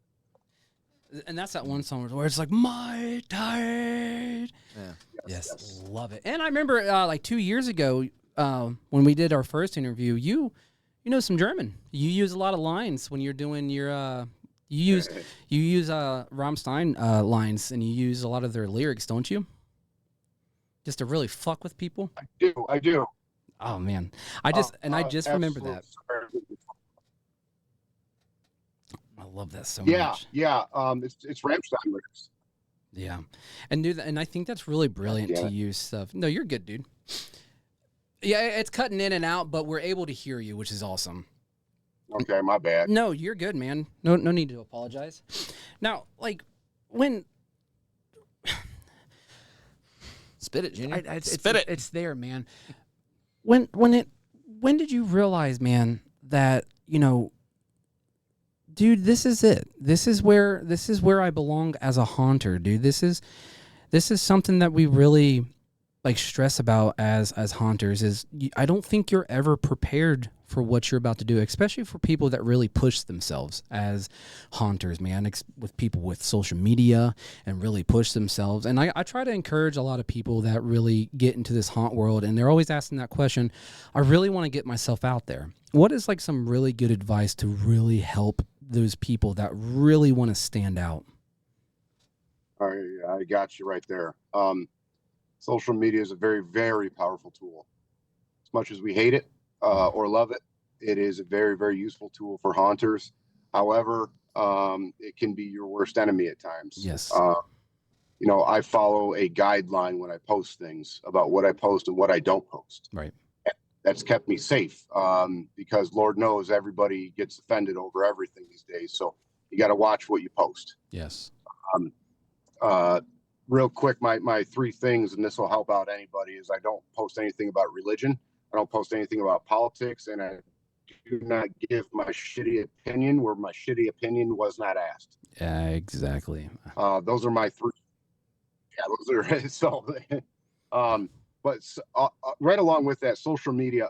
And that's that one song where it's like, my tide. Yeah. Yes, love it. And I remember like 2 years ago when we did our first interview, you know some German. You use a lot of lines when you're doing your you use Rammstein lines, and you use a lot of their lyrics, don't you? Just to really fuck with people. I do. Oh man, I just remember that. I love that so much. Yeah. It's Rammstein lyrics. Yeah, and dude, and I think that's really brilliant Yeah. to use stuff. No, you're good, dude. Yeah, it's cutting in and out, but we're able to hear you, which is awesome. Okay, my bad. No, you're good, man. No need to apologize. Now, like when Spit it, Junior. Spit it. It's there, man. When did you realize, man, that, you know, dude, this is it. This is where I belong as a haunter, dude. This is something that we really like stress about as haunters. Is I don't think you're ever prepared for what you're about to do, especially for people that really push themselves as haunters, man, with people with social media and really push themselves. And I try to encourage a lot of people that really get into this haunt world, and they're always asking that question, I really want to get myself out there. What is like some really good advice to really help those people that really want to stand out? I got you right there. Social media is a very, very powerful tool. As much as we hate it or love it, it is a very, very useful tool for haunters. However, it can be your worst enemy at times. Yes. You know, I follow a guideline when I post things about what I post and what I don't post. Right. That's kept me safe because Lord knows everybody gets offended over everything these days. So you got to watch what you post. Yes. Real quick, my three things, and this will help out anybody, is I don't post anything about religion. I don't post anything about politics, and I do not give my shitty opinion where my shitty opinion was not asked. Exactly. Those are my three. Yeah, those are so. But right along with that, social media,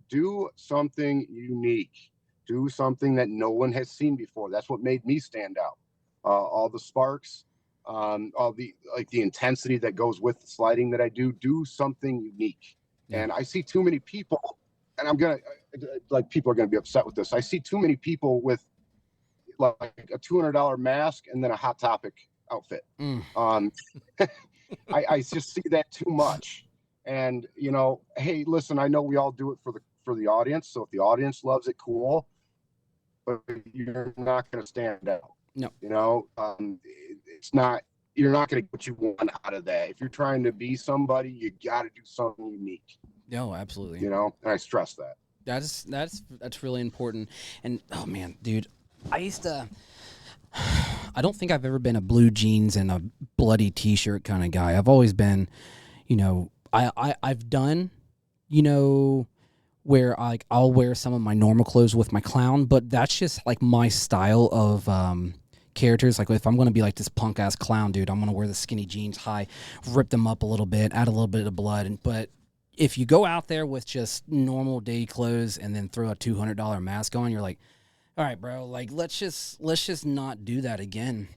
do something unique. Do something that no one has seen before. That's what made me stand out. All the sparks, all the intensity that goes with the sliding that I do. Do something unique. Yeah. And I see too many people, and people are gonna be upset with this. I see too many people with like a $200 mask and then a Hot Topic outfit. I just see that too much. And you know, hey, listen, I know we all do it for the audience. So if the audience loves it, cool. But you're not going to stand out. No. You know, it's not. You're not going to get what you want out of that. If you're trying to be somebody, you got to do something unique. No, absolutely. You know, and I stress that. That's really important. And oh man, dude, I don't think I've ever been a blue jeans and a bloody t-shirt kind of guy. I've always been, you know, I've done, you know, where I'll wear some of my normal clothes with my clown, but that's just like my style of characters. Like if I'm gonna be like this punk ass clown dude, I'm gonna wear the skinny jeans high, rip them up a little bit, add a little bit of blood, but if you go out there with just normal day clothes and then throw a $200 mask on, you're like, all right, bro, like let's just not do that again.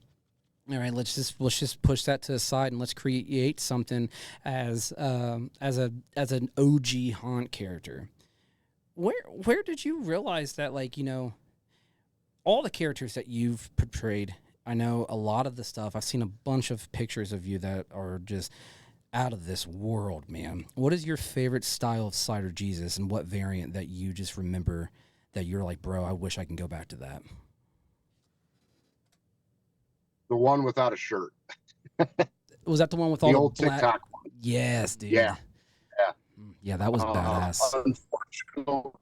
All right, let's just push that to the side and let's create something as an OG haunt character. Where did you realize that, like, you know, all the characters that you've portrayed? I know a lot of the stuff. I've seen a bunch of pictures of you that are just out of this world, man. What is your favorite style of Cider Jesus, and what variant that you just remember that you're like, bro, I wish I can go back to that? The one without a shirt. Was that the one with all The the old black? TikTok one. Yes, dude. Yeah. Yeah, that was badass. Unfortunately,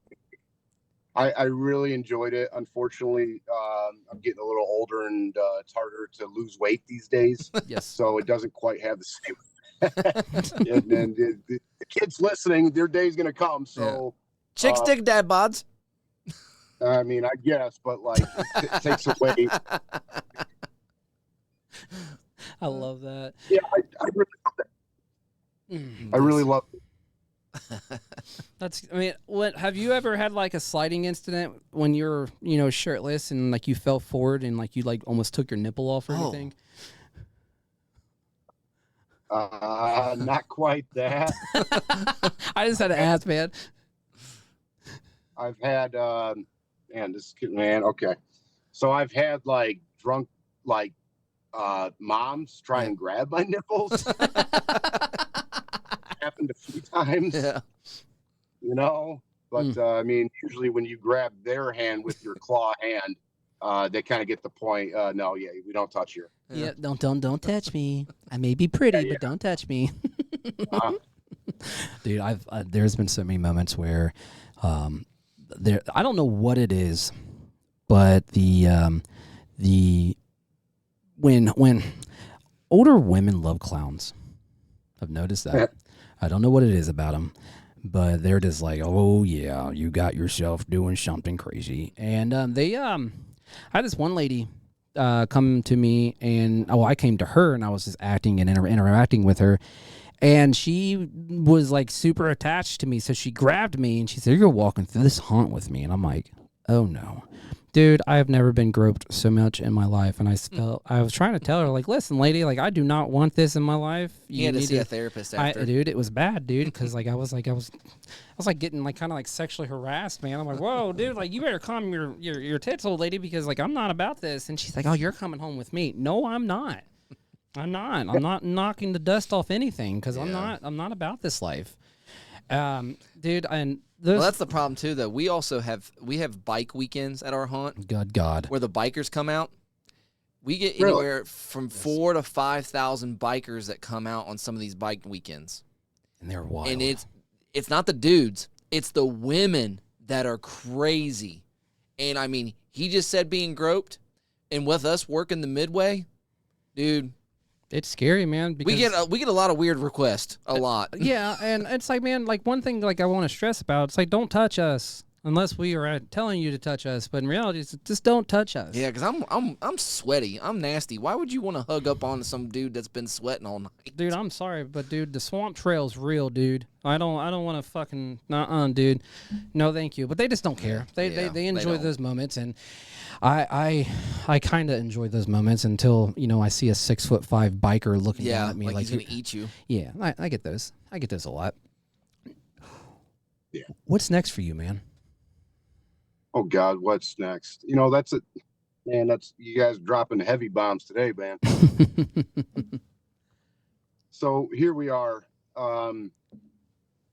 I really enjoyed it. Unfortunately, I'm getting a little older and it's harder to lose weight these days. Yes. So it doesn't quite have the same. and the kids listening, their day's going to come. So Chicks dig dad bods. I mean, I guess, but like it takes away. I love that. Yeah, I really love that. I really love it. That's. I mean, what have you ever had like a sliding incident when you're, you know, shirtless and like you fell forward and like you like almost took your nipple off or anything? Not quite that. I just had to ask, man. I've had okay. So I've had like drunk like moms try and grab my nipples. Happened a few times. Yeah. You know, but I mean, usually when you grab their hand with your claw hand, they kind of get the point. No, yeah, we don't touch you. Yeah, don't touch me. I may be pretty, but don't touch me. Dude, there's been so many moments where I don't know what it is, but when older women love clowns, I've noticed that. I don't know what it is about them, but they're just like, oh yeah, you got yourself doing something crazy. And I had this one lady come to me, and I came to her, and I was just acting and interacting with her, and she was like super attached to me, so she grabbed me and she said, "You're walking through this haunt with me," and I'm like, "Oh no." Dude, I have never been groped so much in my life, and I was trying to tell her, like, listen, lady, like, I do not want this in my life. You had to see a therapist after. Dude, it was bad, dude, because like I was getting like kind of like sexually harassed, man. I'm like, whoa, dude, like you better calm your tits, old lady, because like I'm not about this. And she's like, oh, you're coming home with me. No, I'm not. I'm not knocking the dust off anything because I'm not about this life, dude. And well, that's the problem too, though. We have bike weekends at our haunt. God, where the bikers come out. We get anywhere from 4,000 to 5,000 bikers that come out on some of these bike weekends, and they're wild. And it's not the dudes; it's the women that are crazy. And I mean, he just said being groped, and with us working the midway, dude. It's scary, man. Because we get a lot of weird requests, a lot. Yeah, and it's like, man, like one thing like I want to stress about, it's like don't touch us unless we are telling you to touch us. But in reality, it's just don't touch us. Yeah, because I'm sweaty, I'm nasty. Why would you want to hug up on some dude that's been sweating all night? Dude, I'm sorry, but dude, the swamp trail's real, dude. I don't want to fucking dude. No, thank you. But they just don't care. They enjoy those moments, and I kind of enjoy those moments until, you know, I see a 6'5" biker looking down at me like he's gonna eat you. Yeah, I get those. I get those a lot. Yeah. What's next for you, man? Oh God, what's next? You know, that's it, man. That's you guys dropping heavy bombs today, man. So here we are.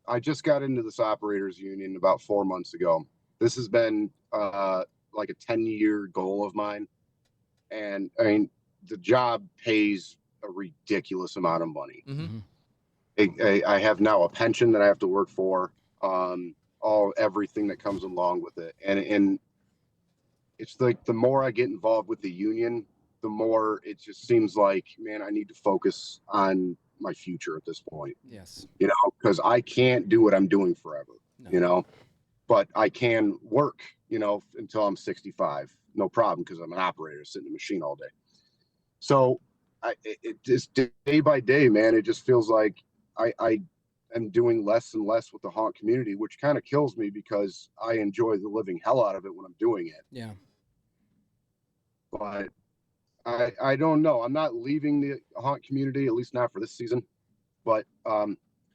I just got into this operators union about 4 months ago. This has been like a 10-year goal of mine. And I mean, the job pays a ridiculous amount of money. Mm-hmm. I have now a pension that I have to work for, everything that comes along with it. And it's like, the more I get involved with the union, the more it just seems like, man, I need to focus on my future at this point, Yes. you know, because I can't do what I'm doing forever, No. you know, but I can work, you know, until I'm 65, no problem, because I'm an operator sitting in a machine all day. So it just day by day, man, it just feels like I am doing less and less with the haunt community, which kind of kills me because I enjoy the living hell out of it when I'm doing it. Yeah. But I don't know. I'm not leaving the haunt community, at least not for this season. But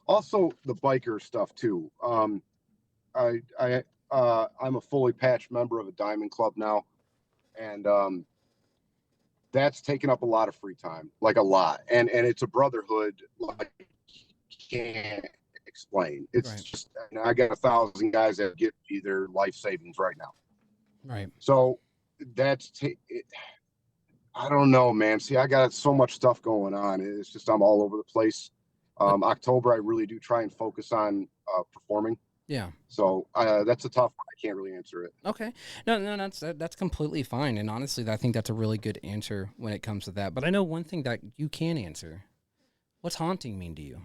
also the biker stuff too. I'm a fully patched member of a diamond club now, and that's taken up a lot of free time, like a lot. And it's a brotherhood like can't explain. It's Right. just, I got 1,000 guys that give me their life savings right now. Right. So that's I don't know, man. See, I got so much stuff going on. It's just I'm all over the place. October, I really do try and focus on performing. Yeah. So that's a tough one. I can't really answer it. Okay. No, that's completely fine. And honestly, I think that's a really good answer when it comes to that. But I know one thing that you can answer. What's haunting mean to you?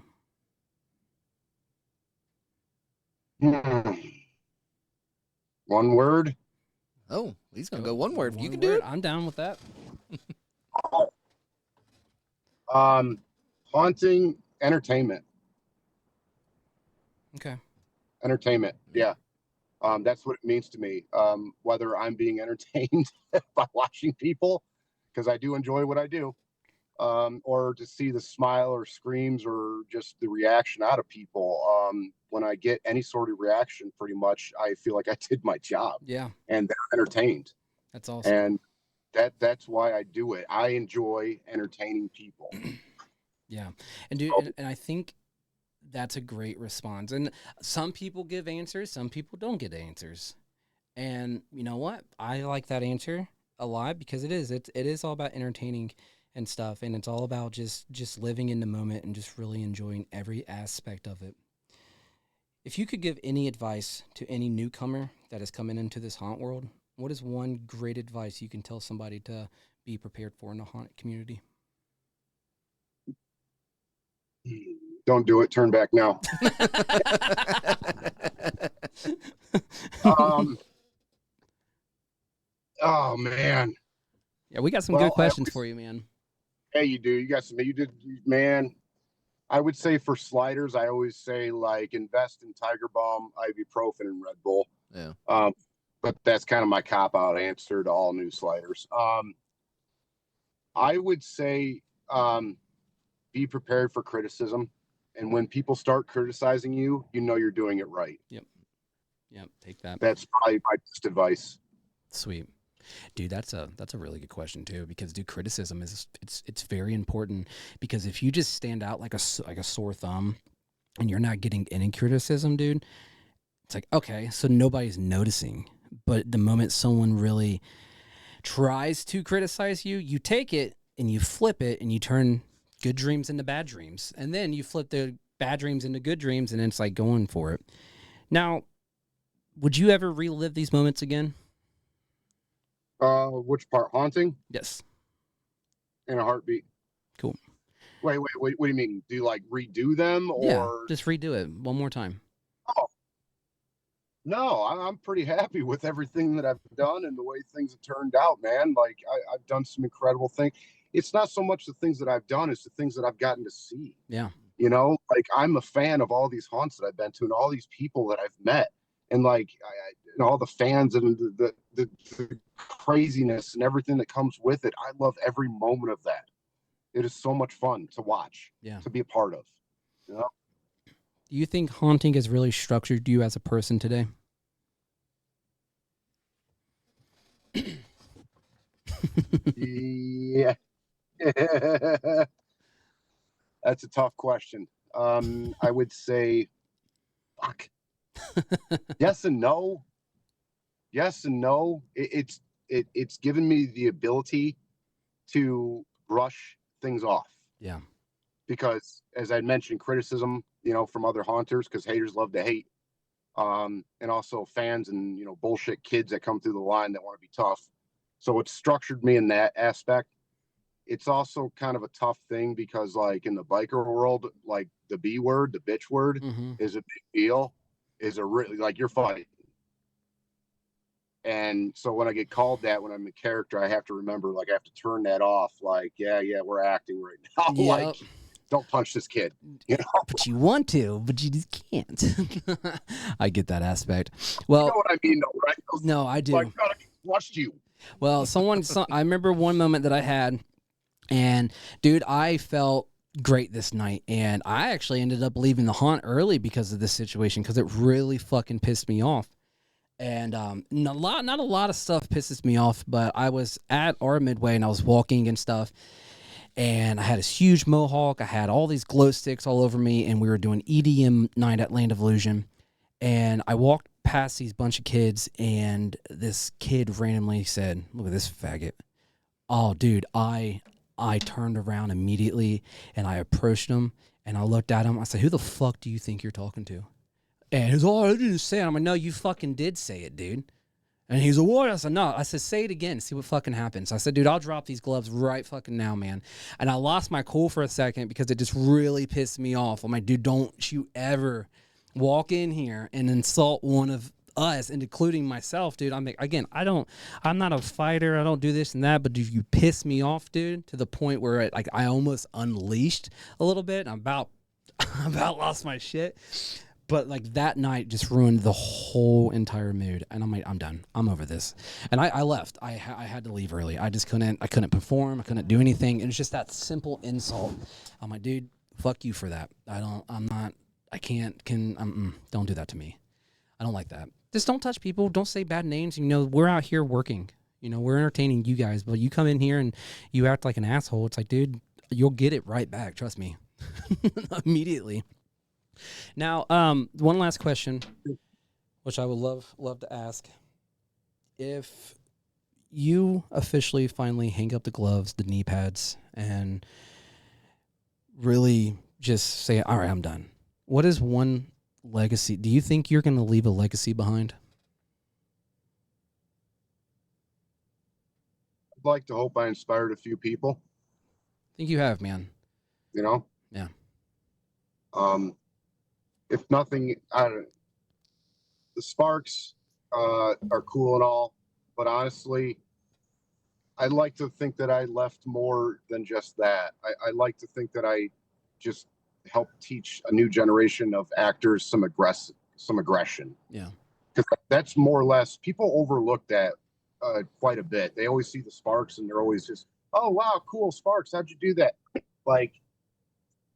One word. Oh, he's gonna go one word. You can do it. I'm down with that. Haunting entertainment. Okay. Entertainment. Yeah. That's what it means to me. Whether I'm being entertained by watching people, because I do enjoy what I do, or to see the smile or screams or just the reaction out of people. When I get any sort of reaction, pretty much, I feel like I did my job. Yeah. And they're entertained. That's awesome. And that's why I do it. I enjoy entertaining people. Yeah. And dude, and I think that's a great response. And some people give answers, some people don't get answers. And you know what? I like that answer a lot because it is all about entertaining and stuff, and it's all about just living in the moment and just really enjoying every aspect of it. If you could give any advice to any newcomer that is coming into this haunt world, what is one great advice you can tell somebody to be prepared for in the haunt community? Don't do it. Turn back now. Oh man. Yeah, we got some good questions for you, man. Hey, you do. You got some. You did, man. I would say for sliders, I always say like invest in Tiger Balm, ibuprofen, and Red Bull. Yeah. But that's kind of my cop out answer to all new sliders. I would say be prepared for criticism, and when people start criticizing you, you know you're doing it right. Yep. Take that. That's probably my best advice. Sweet. Dude, that's a really good question too, because dude, criticism it's very important, because if you just stand out like a sore thumb and you're not getting any criticism, dude, it's like, okay, so nobody's noticing. But the moment someone really tries to criticize you, you take it and you flip it and you turn good dreams into bad dreams. And then you flip the bad dreams into good dreams, and it's like going for it. Now, would you ever relive these moments again? Which part? Haunting? Yes. In a heartbeat. Cool. Wait, what do you mean? Do you like redo them, or yeah, just redo it one more time? Oh, no, I'm pretty happy with everything that I've done and the way things have turned out, man. Like I've done some incredible things. It's not so much the things that I've done, it's the things that I've gotten to see. Yeah. You know, like I'm a fan of all these haunts that I've been to and all these people that I've met, and like and all the fans and the craziness and everything that comes with it. I love every moment of that. It is so much fun to watch, to be a part of. You know? Do you think haunting has really structured you as a person today? Yeah. That's a tough question. I would say, fuck. Yes and no. Yes and no. It's given me the ability to brush things off. Yeah. Because as I mentioned, criticism, you know, from other haunters, because haters love to hate. And also fans and, you know, bullshit kids that come through the line that want to be tough. So it's structured me in that aspect. it's also kind of a tough thing because, like, in the biker world, like, the B word, the bitch word, is a big deal. Is a really, like, you're fighting. And so when I get called that, when I'm in character, I have to remember, like, I have to turn that off. Like, yeah, we're acting right now. Yep. Like, don't punch this kid. You know? But you want to, but you just can't. I get that aspect. Well, You know what I mean, though, right? no, I do. Like, I trust you. Well, I remember one moment that I had, and dude, I felt great this night, and I actually ended up leaving the haunt early because of this situation, because it really fucking pissed me off. And not a lot of stuff pisses me off, but I was at our Midway and I was walking and stuff, and I had this huge mohawk. I had all these glow sticks all over me, and we were doing EDM night at Land of Illusion. And I walked past these bunch of kids, and this kid randomly said, "Look at this faggot." Oh, dude, I turned around immediately, and I approached him, and I looked at him. I said, "Who the fuck do you think you're talking to?" And he was, "Oh, I didn't say it." I'm like, "No, you fucking did say it, dude." And he's like, "What?" I said, "No." I said, "Say it again, see what fucking happens." I said, "Dude, I'll drop these gloves right fucking now, man." And I lost my cool for a second because it just really pissed me off. I'm like, "Dude, don't you ever walk in here and insult one of us," and including myself, dude. I'm like, again, I'm not a fighter. I don't do this and that, but dude, you piss me off, dude, to the point where I almost unleashed a little bit. I'm about lost my shit. But like that night just ruined the whole entire mood, and I'm like, I'm done. I'm over this, and I left. I had to leave early. I just couldn't. I couldn't perform. I couldn't do anything. It was just that simple insult. I'm like, dude, fuck you for that. I can't. Don't do that to me. I don't like that. Just don't touch people. Don't say bad names. You know, we're out here working. You know, we're entertaining you guys, but you come in here and you act like an asshole. It's like, dude, you'll get it right back. Trust me, immediately. Now, one last question, which I would love to ask. If you officially finally hang up the gloves, the knee pads, and really just say, all right, I'm done. What is one legacy? Do you think you're going to leave a legacy behind? I'd like to hope I inspired a few people. I think you have, man. You know? Yeah. If nothing, the sparks are cool and all, but honestly, I'd like to think that I left more than just that. I like to think that I just helped teach a new generation of actors some aggression. Yeah. Because that's more or less, people overlook that quite a bit. They always see the sparks and they're always just, "Oh, wow, cool, sparks. How'd you do that?" Like,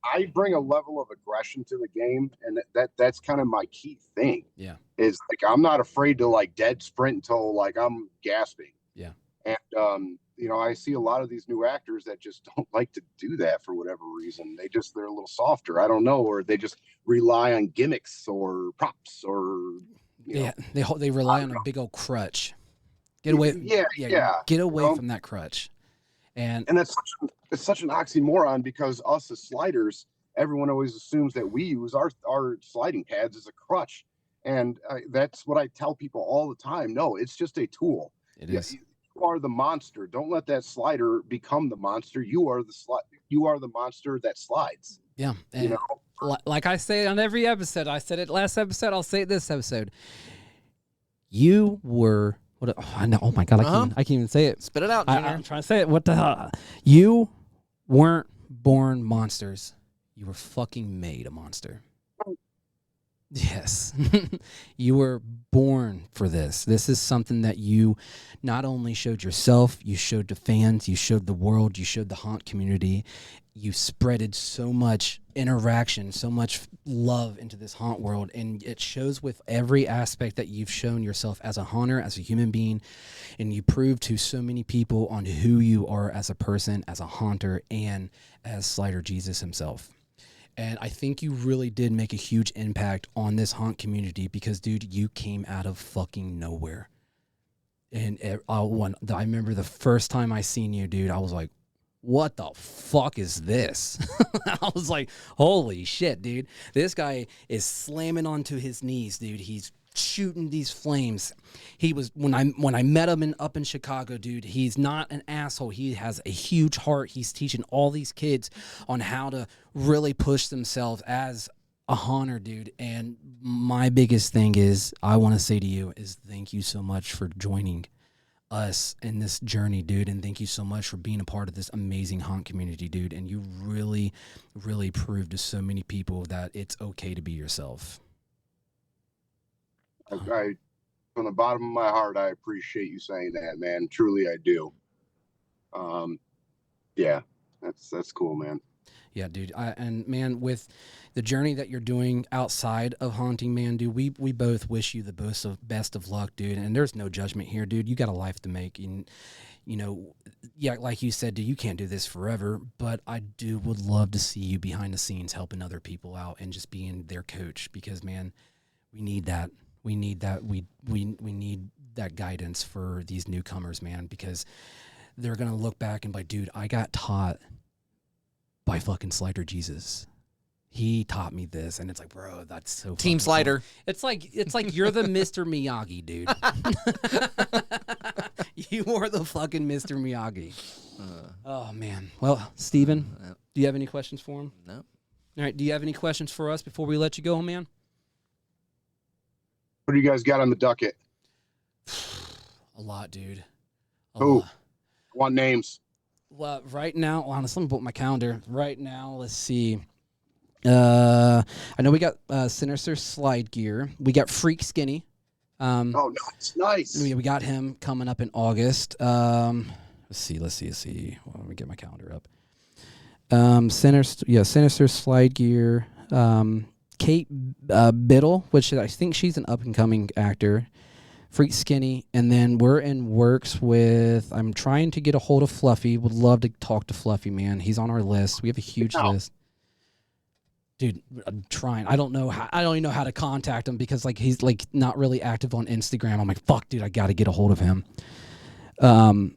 I bring a level of aggression to the game, and that's kind of my key thing. Yeah. Is like, I'm not afraid to like dead sprint until like I'm gasping. Yeah. And you know, I see a lot of these new actors that just don't like to do that for whatever reason. They're a little softer. I don't know, or they just rely on gimmicks or props or they rely on a big old crutch. Get away. Yeah. Get away from that crutch. And it's such an oxymoron, because us as sliders, everyone always assumes that we use our sliding pads as a crutch. And that's what I tell people all the time. No, it's just a tool. It is. You are the monster. Don't let that slider become the monster. You are the monster that slides. Yeah. And you know? Like I say on every episode, I said it last episode, I'll say it this episode. You were... I know. Oh my God! I can't even say it. Spit it out, Junior. I'm trying to say it. What the hell? You weren't born monsters. You were fucking made a monster. Yes. You were born for this. This is something that you not only showed yourself, you showed the fans, you showed the world, you showed the haunt community. You spreaded so much interaction, so much love into this haunt world, and it shows with every aspect that you've shown yourself as a haunter, as a human being, and you prove to so many people on who you are as a person, as a haunter, and as Slider Jesus himself. And I think you really did make a huge impact on this haunt community, because, dude, you came out of fucking nowhere. And I remember the first time I seen you, dude, I was like, what the fuck is this? I was like, holy shit, dude. This guy is slamming onto his knees, dude. He's shooting these flames. He was when I met him up in Chicago, dude. He's not an asshole. He has a huge heart. He's teaching all these kids on how to really push themselves as a hunter, dude. And my biggest thing is I want to say to you is thank you so much for joining us in this journey, dude, and thank you so much for being a part of this amazing hunt community, dude. And you really, really proved to so many people that it's okay to be yourself. I from the bottom of my heart, I appreciate you saying that, man. Truly, I do. Yeah, that's cool, man. Yeah, dude. And man, with the journey that you're doing outside of hunting, man, dude, we both wish you the best of luck, dude. And there's no judgment here, dude. You got a life to make, and you know, yeah, like you said, dude, you can't do this forever. But I would love to see you behind the scenes helping other people out and just being their coach, because man, we need that. We need that. We need that guidance for these newcomers, man, because they're gonna look back and be like, dude, I got taught by fucking Slider Jesus. He taught me this, and it's like, bro, that's so Team fucking Slider. Cool. It's like you're the Mr. Miyagi, dude. You are the fucking Mr. Miyagi. Oh man. Well, Steven, do you have any questions for him? No. All right. Do you have any questions for us before we let you go, man? What do you guys got on the docket? A lot, dude. Who? Lot. I want names. Well, right now, honestly, let me put my calendar. Right now, let's see. I know we got Sinister Slide Gear. We got Freak Skinny. Oh, nice. We got him coming up in August. Let's see. Well, let me get my calendar up. Sinister Slide Gear. Kate Biddle, which I think she's an up-and-coming actor. Freak Skinny. And then we're in works with, I'm trying to get a hold of Fluffy. Would love to talk to Fluffy, man. He's on our list. We have a huge list. Dude, I'm trying. I don't even know how to contact him because like he's like not really active on Instagram. I'm like, fuck, dude, I got to get a hold of him. Let's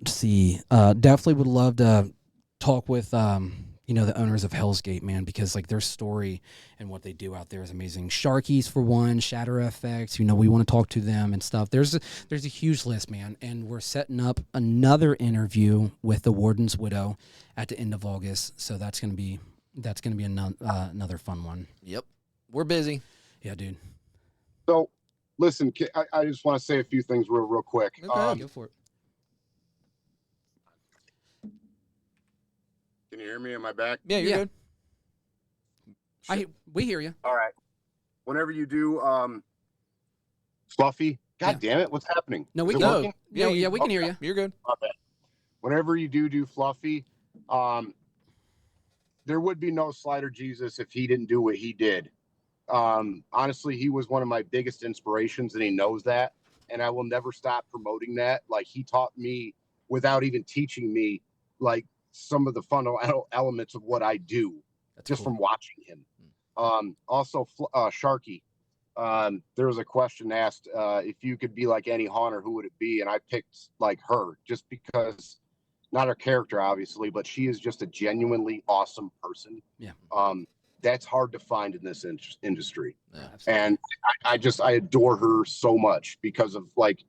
see. Definitely would love to talk with the owners of Hell's Gate, man, because like their story and what they do out there is amazing. Sharkies for one, Shatter FX, we want to talk to them and stuff. There's a huge list, man, and we're setting up another interview with the Warden's Widow at the end of August, so that's gonna be another fun one. Yep, we're busy. Yeah, dude. So, listen, I just want to say a few things real quick. Okay, go for it. Can you hear me? Am I back? Yeah, you're good. We hear you. All right. Whenever you do Fluffy, God damn it, what's happening? No, we Is it can. working? Yeah, we can hear you. You're good. Okay. Whenever you do Fluffy, there would be no Slider Jesus if he didn't do what he did. Honestly, he was one of my biggest inspirations, and he knows that. And I will never stop promoting that. Like, he taught me without even teaching me, like, some of the fundamental elements of what I do. That's just cool. From watching him. Also, Sharky. There was a question asked, if you could be like any hunter, who would it be? And I picked like her, just because, not her character, obviously, but she is just a genuinely awesome person. Yeah. That's hard to find in this industry. Yeah, and I adore her so much because of like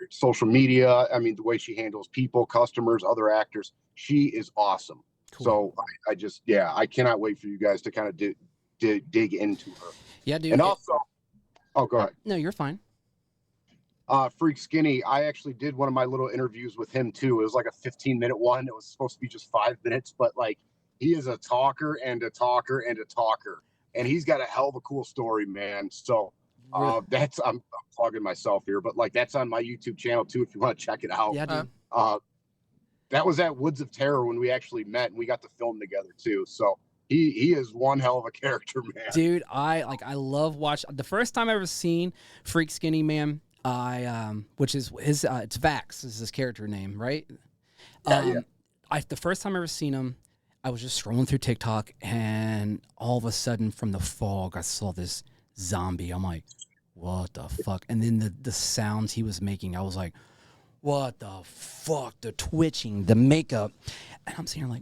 social media. I mean, the way she handles people, customers, other actors. She is awesome. Cool. So I cannot wait for you guys to kind of dig into her. Yeah, dude. And also, go ahead. No, you're fine. Freak Skinny, I actually did one of my little interviews with him too. It was like a 15-minute one. It was supposed to be just 5 minutes, but like he is a talker and a talker and a talker, and he's got a hell of a cool story, man. So I'm plugging myself here, but like that's on my YouTube channel too if you want to check it out. Yeah, dude. That was at Woods of Terror when we actually met, and we got to film together too. So he is one hell of a character, man. Dude, I love watching. The first time I ever seen Freak Skinny, man, which is his, it's Vax is his character name, right? The first time I ever seen him, I was just scrolling through TikTok, and all of a sudden from the fog, I saw this zombie. I'm like, what the fuck? And then the sounds he was making, I was like, what the fuck? The twitching, the makeup. And I'm sitting here like,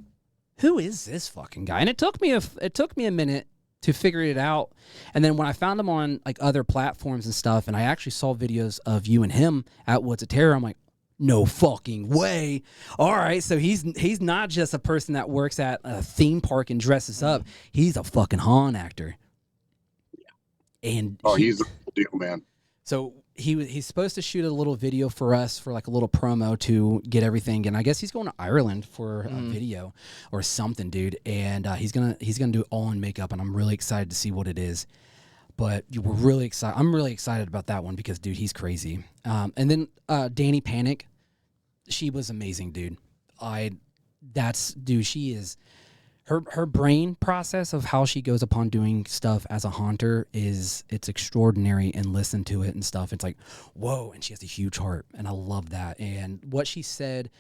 who is this fucking guy? And it took me a minute to figure it out. And then when I found him on like other platforms and stuff, and I actually saw videos of you and him at Woods of Terror, I'm like, no fucking way. All right, so he's not just a person that works at a theme park and dresses up. He's a fucking haunt actor. And he's a cool deal, man. So he's supposed to shoot a little video for us for like a little promo to get everything, and I guess he's going to Ireland for a video or something, dude. And he's gonna do it all in makeup, and I'm really excited to see what it is. But we're really excited. I'm really excited about that one because, dude, he's crazy. And then Danny Panic, she was amazing, dude. She is. Her brain process of how she goes upon doing stuff as a haunter it's extraordinary, and listen to it and stuff. It's like, whoa, and she has a huge heart, and I love that. And what she said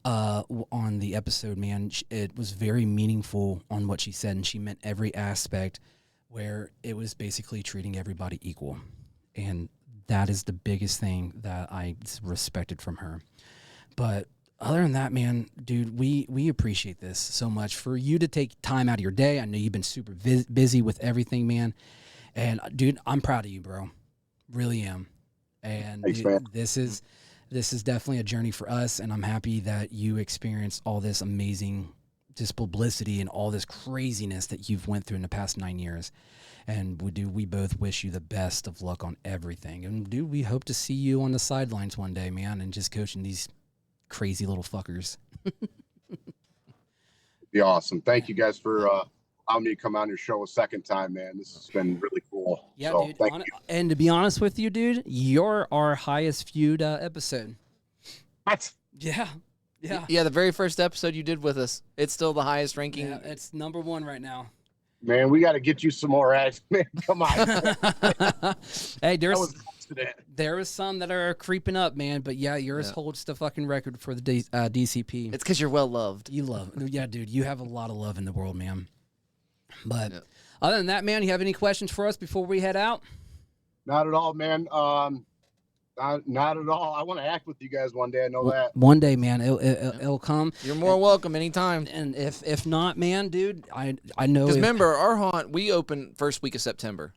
on the episode, man, it was very meaningful on what she said, and she meant every aspect, where it was basically treating everybody equal. And that is the biggest thing that I respected from her. But other than that, man, dude, we appreciate this so much. For you to take time out of your day, I know you've been super busy with everything, man. And, dude, I'm proud of you, bro. Really am. And Thanks, dude, this is definitely a journey for us, and I'm happy that you experienced all this amazing just publicity and all this craziness that you've went through in the past 9 years. And we both wish you the best of luck on everything. And, dude, we hope to see you on the sidelines one day, man, and just coaching these crazy little fuckers. Be awesome. Thank you guys for allowing me to come on your show a second time, man. This has been really cool. Yeah, so, dude. Thank you. And to be honest with you, dude, you're our highest viewed episode. What? Yeah. Yeah, the very first episode you did with us, it's still the highest ranking. Yeah, it's number 1 right now. Man, we got to get you some more ads, man. Come on. Hey, there was some that are creeping up, man. But yeah, yours holds the fucking record for the DCP. It's because you're well loved. Yeah, dude. You have a lot of love in the world, man. But other than that, man, you have any questions for us before we head out? Not at all, man. Not at all. I want to act with you guys one day. I know that. One day, man, it'll come. You're more welcome anytime. And if not, man, dude, I know. Because remember, our haunt, we open first week of September.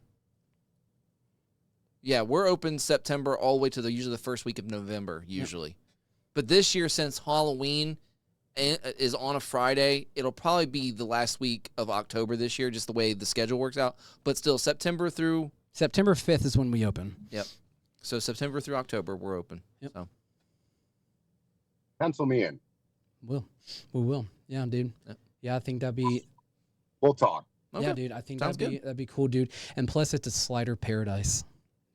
Yeah, we're open September all the way to usually the first week of November, usually. Yep. But this year, since Halloween is on a Friday, it'll probably be the last week of October this year, just the way the schedule works out. But still, September 5th is when we open. Yep. So September through October, we're open. Yep. So. Pencil me in. We will. Yeah, dude. Yep. Yeah, I think that'd be. We'll talk. Okay. Yeah, dude. I think that'd be cool, dude. And plus, it's a slider paradise.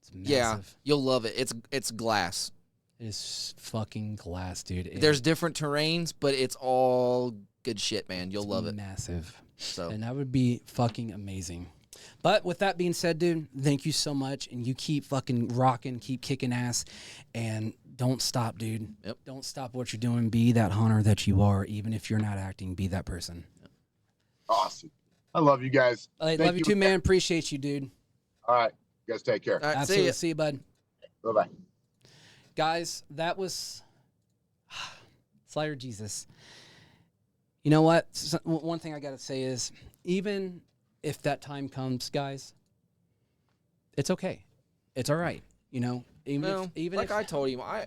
It's massive. Yeah, you'll love it. It's glass. It is fucking glass, dude. There's different terrains, but it's all good shit, man. You'll love it. Massive. So. And that would be fucking amazing. But with that being said, dude, thank you so much. And you keep fucking rocking, keep kicking ass, and don't stop, dude. Yep. Don't stop what you're doing. Be that hunter that you are. Even if you're not acting, be that person. Yep. Awesome. I love you guys. I love you too, man. Appreciate you, dude. All right. You guys take care. All right, absolutely. See you, bud. Bye-bye. Guys, that was Slider Jesus. You know what? One thing I got to say is, even if that time comes, guys, it's okay. It's all right. You know, even if I told him, I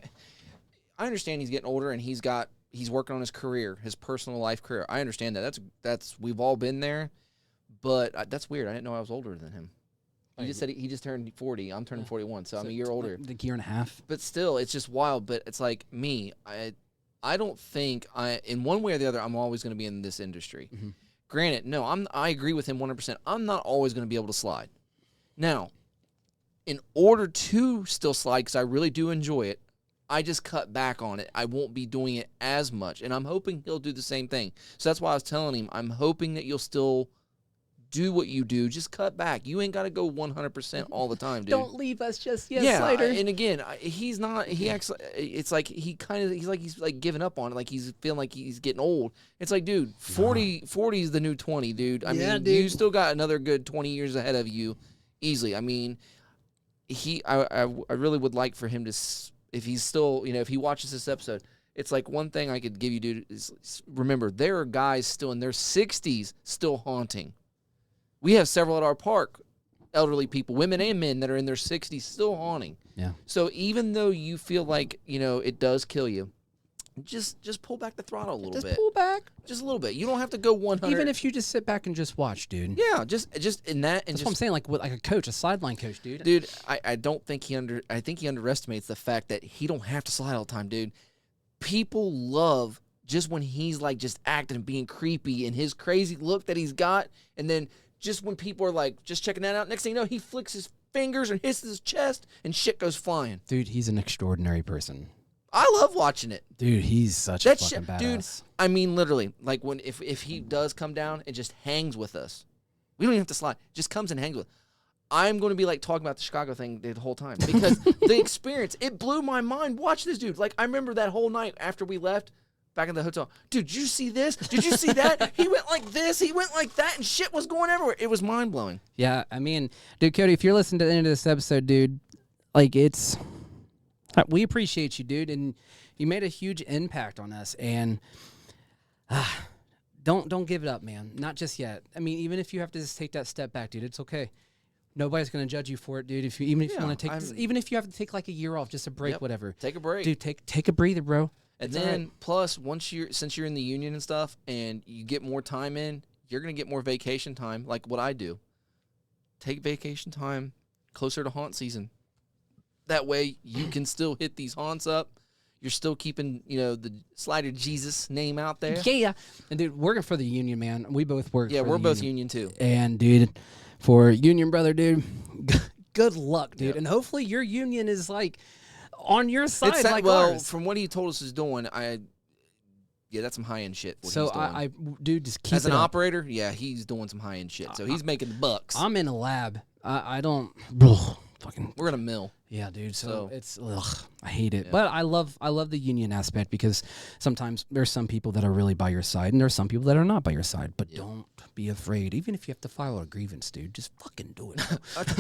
understand he's getting older and he's working on his career, his personal life career. I understand that. That's we've all been there, but that's weird. I didn't know I was older than him. He just said he just turned 40. I'm turning 41, so I'm a year older. Like a year and a half. But still, it's just wild. But it's like me. I don't think in one way or the other, I'm always going to be in this industry. Mm-hmm. Granted, no, I agree with him 100%. I'm not always going to be able to slide. Now, in order to still slide, because I really do enjoy it, I just cut back on it. I won't be doing it as much, and I'm hoping he'll do the same thing. So that's why I was telling him, I'm hoping that you'll still do what you do. Just cut back. You ain't got to go 100% all the time, dude. Don't leave us just yet, Slater. And again, he's not. He acts. It's like he's giving up on it. Like he's feeling like he's getting old. It's like, dude, 40 is the new 20, dude. I mean, dude. You still got another good 20 years ahead of you, easily. I mean, I really would like for him to, if he's still, if he watches this episode, it's like one thing I could give you, dude, is remember there are guys still in their 60s still haunting. We have several at our park, elderly people, women and men that are in their 60s still haunting. Yeah. So even though you feel like, it does kill you, just pull back the throttle a little bit. Just pull back. Just a little bit. You don't have to go 100. Even if you just sit back and just watch, dude. Yeah, just in that. And That's what I'm saying, like a coach, a sideline coach, dude. Dude, I don't think I think he underestimates the fact that he don't have to slide all the time, dude. People love just when he's like just acting and being creepy and his crazy look that he's got, and then just when people are like just checking that out, next thing you know, he flicks his fingers and hits his chest and shit goes flying. Dude, he's an extraordinary person. I love watching it. Dude, he's such a fucking badass. Dude, I mean, literally, like if he does come down and just hangs with us, we don't even have to slide. Just comes and hangs with us. I'm going to be like talking about the Chicago thing the whole time because the experience, it blew my mind. Watch this dude. Like, I remember that whole night after we left back in the hotel. Dude, did you see this? Did you see that? He went like this. He went like that, and shit was going everywhere. It was mind blowing. Yeah, I mean, dude, Cody, if you're listening to the end of this episode, dude, like we appreciate you, dude, and you made a huge impact on us, and don't give it up, man. Not just yet. I mean, even if you have to just take that step back, dude, it's okay. Nobody's gonna judge you for it, dude. Even if you want to take, even if you have to take like a year off, just a break, whatever. Take a break, dude. Take a breather, bro. And then plus, since you're in the union and stuff, and you get more time in, you're gonna get more vacation time. Like what I do, take vacation time closer to haunt season. That way, you can still hit these haunts up. You're still keeping, the Slider Jesus name out there. Yeah, and dude, working for the union, man. We both work. Yeah, for we're the both union too. And dude, for union brother, dude, good luck, dude. Yep. And hopefully your union is like on your side, like ours. From what he told us is doing, that's some high end shit. So dude, just keep as an operator. Yeah, he's doing some high end shit. So he's making the bucks. I'm in a lab. I don't. Fucking. We're in a mill. Yeah, dude. So it's I hate it. Yeah. But I love the union aspect because sometimes there's some people that are really by your side and there's some people that are not by your side. But don't be afraid. Even if you have to file a grievance, dude, just fucking do it.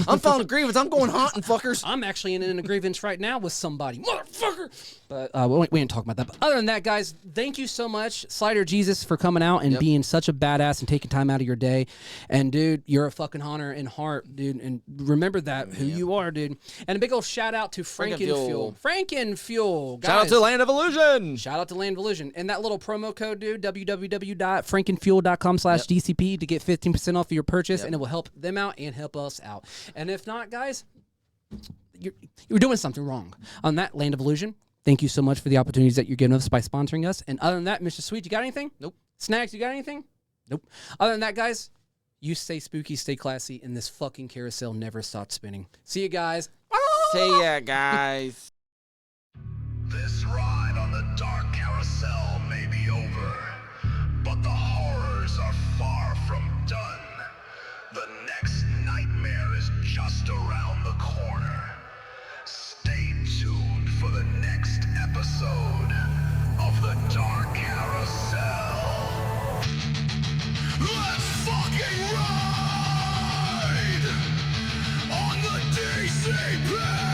I'm filing a grievance. I'm going haunting, fuckers. I'm actually in a grievance right now with somebody, motherfucker. But we didn't talk about that. But other than that, guys, thank you so much, Slider Jesus, for coming out and being such a badass and taking time out of your day. And dude, you're a fucking haunter in heart, dude. And remember that who you are, dude. And a big old shout out to Frankenfuel. Frankenfuel. Guys. Shout out to Land of Illusion. Shout out to Land of Illusion. And that little promo code, dude, www.frankenfuel.com/DCP to get 15% off of your purchase, and it will help them out and help us out. And if not, guys, you're doing something wrong. On that, Land of Illusion, thank you so much for the opportunities that you're giving us by sponsoring us. And other than that, Mr. Sweet, you got anything? Nope. Snags, you got anything? Nope. Other than that, guys, you stay spooky, stay classy, and this fucking carousel never stops spinning. See you guys. See ya, guys. This ride on the Dark Carousel may be over, but the horrors are far from done. The next nightmare is just around the corner. Stay tuned for the next episode of the Dark Carousel. Let's fucking ride on the DCP!